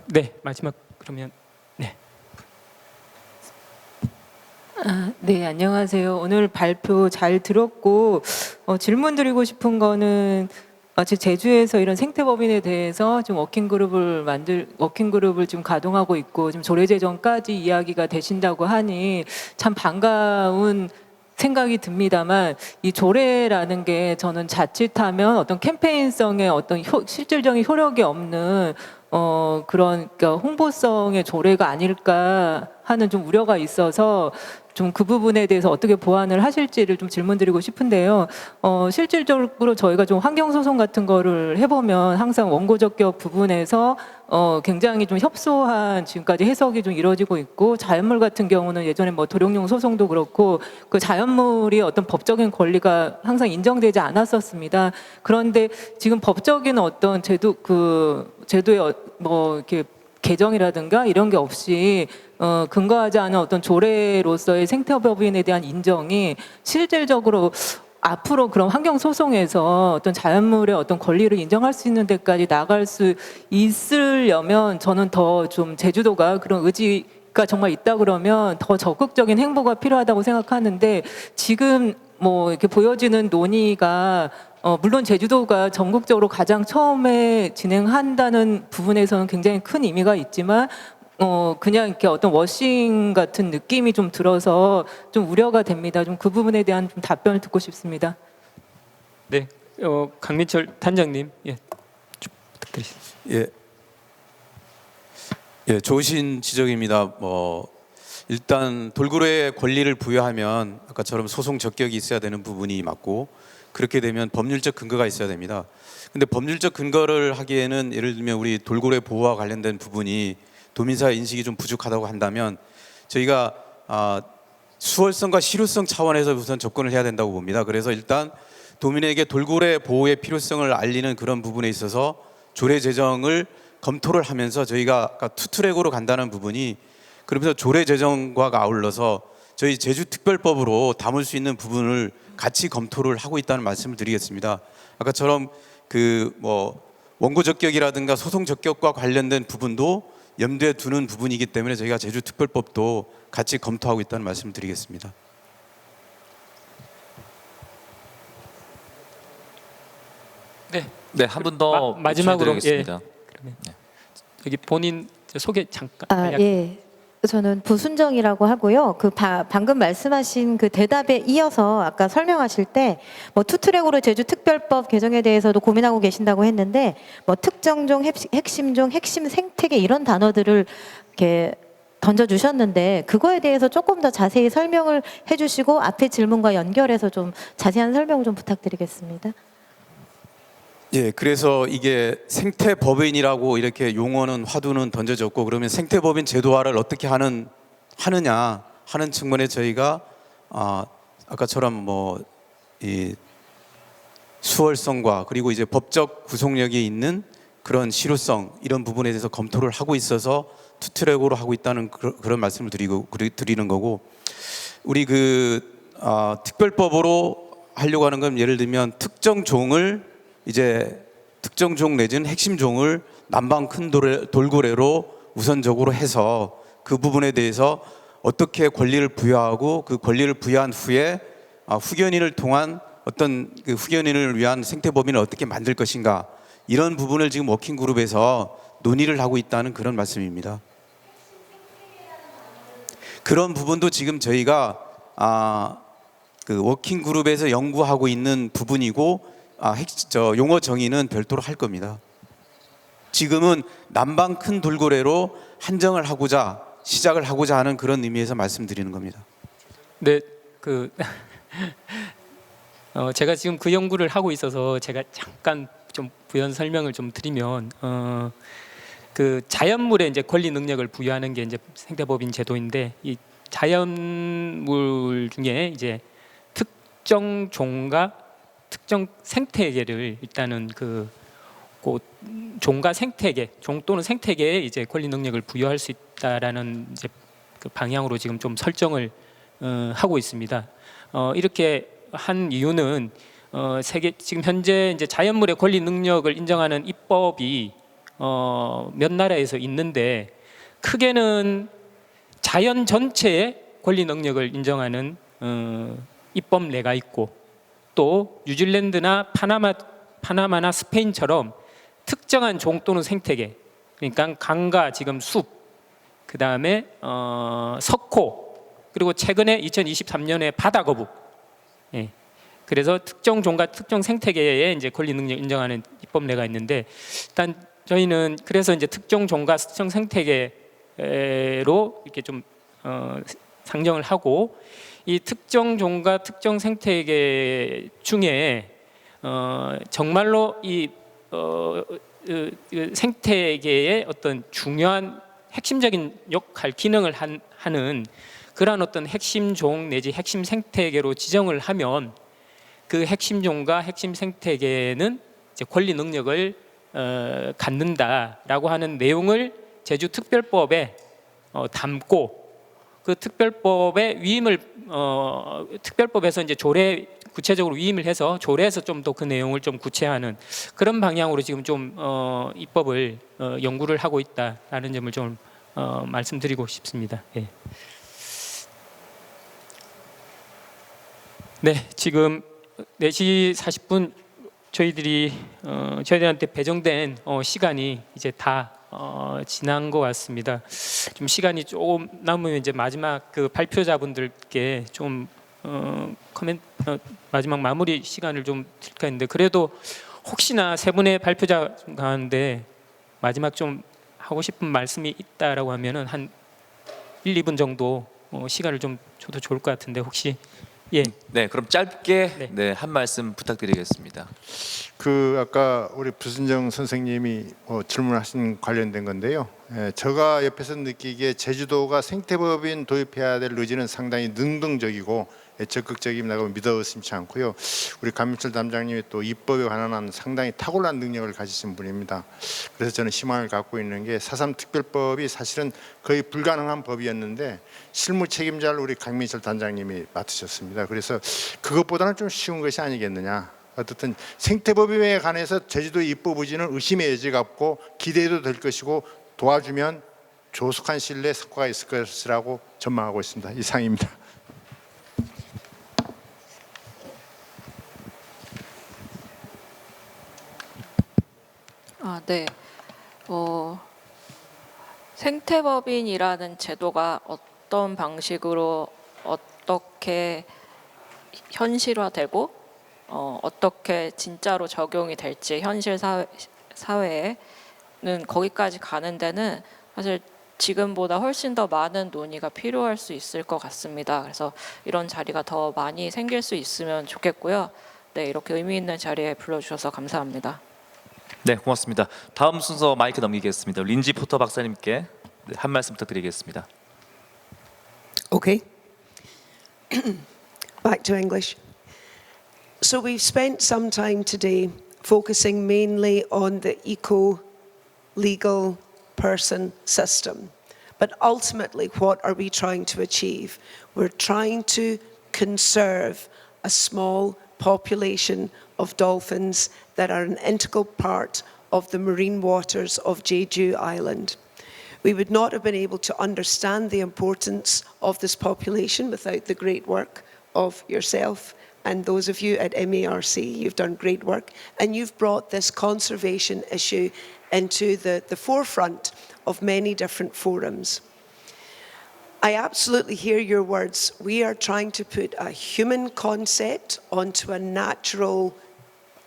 네, 마지막 그러면 네. 네, 안녕하세요. 오늘 발표 잘 들었고 질문 드리고 싶은 거는 즉 제주에서 이런 생태법인에 대해서 좀 워킹그룹을 지금 가동하고 있고 지금 조례제정까지 이야기가 되신다고 하니 참 반가운 생각이 듭니다만, 이 조례라는 게 저는 자칫하면 어떤 캠페인성의 어떤 실질적인 효력이 없는 그런 그러니까 홍보성의 조례가 아닐까 하는 좀 우려가 있어서 좀 그 부분에 대해서 어떻게 보완을 하실지를 좀 질문드리고 싶은데요. 실질적으로 저희가 좀 환경소송 같은 거를 해보면 항상 원고적격 부분에서 굉장히 좀 협소한 지금까지 해석이 좀 이루어지고 있고, 자연물 같은 경우는 예전에 뭐 도룡뇽 소송도 그렇고 그 자연물이 어떤 법적인 권리가 항상 인정되지 않았었습니다. 그런데 지금 법적인 어떤 제도의 뭐 이렇게 개정이라든가 이런 게 없이 근거하지 않은 어떤 조례로서의 생태법인에 대한 인정이 실질적으로 앞으로 그런 환경 소송에서 어떤 자연물의 어떤 권리를 인정할 수 있는 데까지 나갈 수 있으려면 저는 더 좀 제주도가 그런 의지가 정말 있다 그러면 더 적극적인 행보가 필요하다고 생각하는데, 지금 뭐 이렇게 보여지는 논의가 물론 제주도가 전국적으로 가장 처음에 진행한다는 부분에서는 굉장히 큰 의미가 있지만 그냥 이렇게 어떤 워싱 같은 느낌이 좀 들어서 좀 우려가 됩니다. 좀 그 부분에 대한 좀 답변을 듣고 싶습니다. 네, 강민철 단장님, 예, 좀 부탁드리겠습니다. 예, 좋으신 지적입니다. 일단 돌고래의 권리를 부여하면 아까처럼 소송 적격이 있어야 되는 부분이 맞고, 그렇게 되면 법률적 근거가 있어야 됩니다. 근데 법률적 근거를 하기에는 예를 들면 우리 돌고래 보호와 관련된 부분이 도민사회 인식이 좀 부족하다고 한다면 저희가 수월성과 실효성 차원에서 우선 접근을 해야 된다고 봅니다. 그래서 일단 도민에게 돌고래 보호의 필요성을 알리는 그런 부분에 있어서 조례 제정을 검토를 하면서 저희가 아까 투트랙으로 간다는 부분이, 그러면서 조례 제정과 아울러서 저희 제주특별법으로 담을 수 있는 부분을 같이 검토를 하고 있다는 말씀을 드리겠습니다. 아까처럼 원고 적격이라든가 소송 적격과 관련된 부분도 염두에 두는 부분이기 때문에 저희가 제주특별법도 같이 검토하고 있다는 말씀을 드리겠습니다. 네, 한 분 더 마지막으로 드리겠습니다. 그러면 여기 본인 소개 잠깐. 예. 저는 부순정이라고 하고요. 방금 말씀하신 그 대답에 이어서 아까 설명하실 때 뭐 투트랙으로 제주특별법 개정에 대해서도 고민하고 계신다고 했는데 뭐 특정종, 핵심종, 핵심 생태계 이런 단어들을 이렇게 던져주셨는데 그거에 대해서 조금 더 자세히 설명을 해주시고 앞에 질문과 연결해서 좀 자세한 설명 좀 부탁드리겠습니다. 예, 그래서 이게 생태법인이라고 이렇게 용어는 화두는 던져졌고, 그러면 생태법인 제도화를 어떻게 하느냐 하는 측면에 저희가 아까처럼 이 수월성과 그리고 이제 법적 구속력이 있는 그런 실효성 이런 부분에 대해서 검토를 하고 있어서 투트랙으로 하고 있다는 그런 말씀을 드리는 거고, 우리 특별법으로 하려고 하는 건 예를 들면 특정 종을 이제 특정 종 내지는 핵심 종을 남방 큰 돌고래로 우선적으로 해서 그 부분에 대해서 어떻게 권리를 부여하고 그 권리를 부여한 후에 후견인을 통한 어떤 그 후견인을 위한 생태법인을 어떻게 만들 것인가, 이런 부분을 지금 워킹그룹에서 논의를 하고 있다는 그런 말씀입니다. 그런 부분도 지금 저희가 그 워킹그룹에서 연구하고 있는 부분이고 용어 정의는 별도로 할 겁니다. 지금은 남방 큰 돌고래로 한정을 하고자 시작을 하고자 하는 그런 의미에서 말씀드리는 겁니다. 네, 제가 지금 그 연구를 하고 있어서 제가 잠깐 좀 부연 설명을 좀 드리면, 그 자연물에 이제 권리 능력을 부여하는 게 이제 생태법인 제도인데, 이 자연물 중에 이제 특정 종과 특정 생태계를 일단은 그 종과 생태계, 종 또는 생태계에 이제 권리 능력을 부여할 수 있다라는 이제 그 방향으로 지금 좀 설정을 하고 있습니다. 이렇게 한 이유는 지금 현재 이제 자연물의 권리 능력을 인정하는 입법이 몇 나라에서 있는데, 크게는 자연 전체의 권리 능력을 인정하는 입법례가 있고, 또 뉴질랜드나 파나마나 스페인처럼 특정한 종 또는 생태계, 그러니까 강과 지금 숲, 그 다음에 석호, 그리고 최근에 2023년에 바다거북, 예. 그래서 특정 종과 특정 생태계에 이제 권리 능력 인정하는 입법례가 있는데, 일단 저희는 그래서 이제 특정 종과 특정 생태계로 이렇게 좀 상정을 하고, 이 특정 종과 특정 생태계 중에 정말로 이 생태계의 어떤 중요한 핵심적인 역할, 기능을 하는 그러한 어떤 핵심 종 내지 핵심 생태계로 지정을 하면, 그 핵심 종과 핵심 생태계는 이제 권리 능력을 갖는다라고 하는 내용을 제주 특별법에 담고, 그 특별법의 위임을 특별법에서 이제 조례 구체적으로 위임을 해서 조례에서 좀 더 그 내용을 좀 구체화하는 그런 방향으로 지금 좀 입법을 연구를 하고 있다라는 점을 좀 말씀드리고 싶습니다. 예. 네, 지금 4시 40분 저희들한테 배정된 시간이 이제 다 지난 것 같습니다. 좀 시간이 조금 남으면 이제 마지막 그 발표자분들께 좀 마지막 마무리 시간을 좀 드릴까 했는데, 그래도 혹시나 세 분의 발표자 가운데 마지막 좀 하고 싶은 말씀이 있다라고 하면은 한 1, 2분 정도 시간을 좀 줘도 좋을 것 같은데, 혹시 예. 네, 그럼 짧게 한 말씀 부탁드리겠습니다. 아까 우리 부순정 선생님이 질문하신 관련된 건데요. 제가 옆에서 느끼기에 제주도가 생태법인 도입해야 될 의지는 상당히 능동적이고 적극적이라고 믿어 의심치 않고요. 우리 강민철 담장님이 또 입법에 관한 상당히 탁월한 능력을 가지신 분입니다. 그래서 저는 희망을 갖고 있는 게 4.3 특별법이 사실은 거의 불가능한 법이었는데 실무 책임자를 우리 강민철 단장님이 맡으셨습니다. 그래서 그것보다는 좀 쉬운 것이 아니겠느냐. 어떻든 생태법인에 관해서 제주도 입법 의지는 의심의 여지가 없고 기대해도 될 것이고, 도와주면 조속한 시일 내에 성과가 있을 것이라고 전망하고 있습니다. 이상입니다. 네. 생태법인이라는 제도가 어떤 방식으로 어떻게 현실화되고 어떻게 진짜로 적용이 될지 현실 사회에는 거기까지 가는 데는 사실 지금보다 훨씬 더 많은 논의가 필요할 수 있을 것 같습니다. 그래서 이런 자리가 더 많이 생길 수 있으면 좋겠고요. 네, 이렇게 의미 있는 자리에 불러주셔서 감사합니다. 네, 고맙습니다. 다음 순서 마이크 넘기겠습니다. 린지 포터 박사님께 한 말씀 부탁드리겠습니다. Okay. Back to English. So we've spent some time today focusing mainly on the eco-legal person system. But ultimately, what are we trying to achieve? We're trying to conserve a small population of dolphins that are an integral part of the marine waters of Jeju Island. We would not have been able to understand the importance of this population without the great work of yourself and those of you at MARC. You've done great work, and you've brought this conservation issue into the forefront of many different forums. I absolutely hear your words. We are trying to put a human concept onto a natural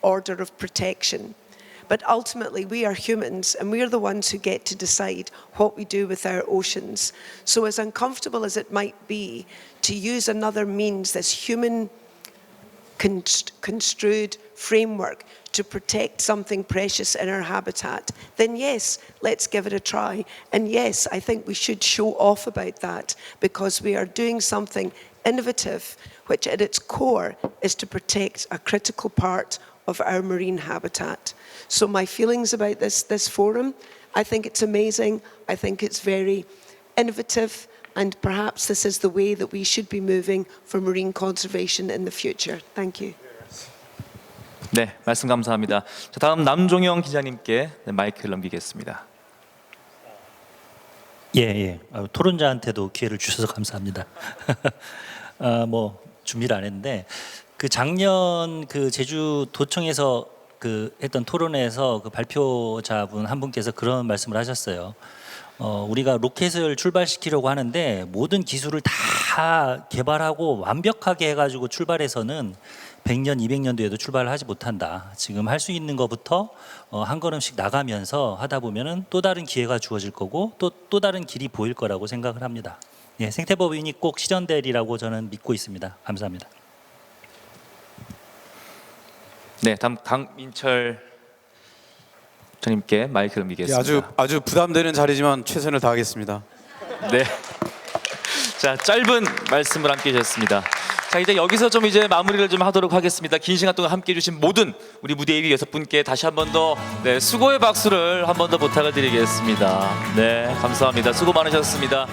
order of protection. But ultimately, we are humans, and we are the ones who get to decide what we do with our oceans. So as uncomfortable as it might be to use another means, this human construed framework to protect something precious in our habitat, then yes, let's give it a try. And yes, I think we should show off about that, because we are doing something innovative, which at its core is to protect a critical part of our marine habitat. So my feelings about this forum, I think it's amazing. I think it's very innovative, and perhaps this is the way that we should be moving for marine conservation in the future. Thank you. 네, 말씀 감사합니다. 자, 다음 남종영 기자님께 마이크를 넘기겠습니다. 예. 토론자한테도 기회를 주셔서 감사합니다. 뭐 준비를 안 했는데 그 작년 그 제주도청에서 그 했던 토론회에서 그 발표자분 한 분께서 그런 말씀을 하셨어요. 우리가 로켓을 출발시키려고 하는데 모든 기술을 다 개발하고 완벽하게 해가지고 출발해서는 100년, 200년 뒤에도 출발을 하지 못한다. 지금 할 수 있는 것부터 한 걸음씩 나가면서 하다 보면은 또 다른 기회가 주어질 거고 또 다른 길이 보일 거라고 생각을 합니다. 예, 생태법인이 꼭 실현되리라고 저는 믿고 있습니다. 감사합니다. 네, 다음 강민철 전님께 마이크를 넘기겠습니다. 예, 아주 부담되는 자리지만 최선을 다하겠습니다. 네. 자, 짧은 말씀을 함께 해주셨습니다. 자, 이제 여기서 좀 이제 마무리를 좀 하도록 하겠습니다. 긴 시간 동안 함께 해주신 모든 우리 무대 위의 6분께 다시 한 번 더 수고의 박수를 한 번 더 부탁을 드리겠습니다. 네, 감사합니다. 수고 많으셨습니다.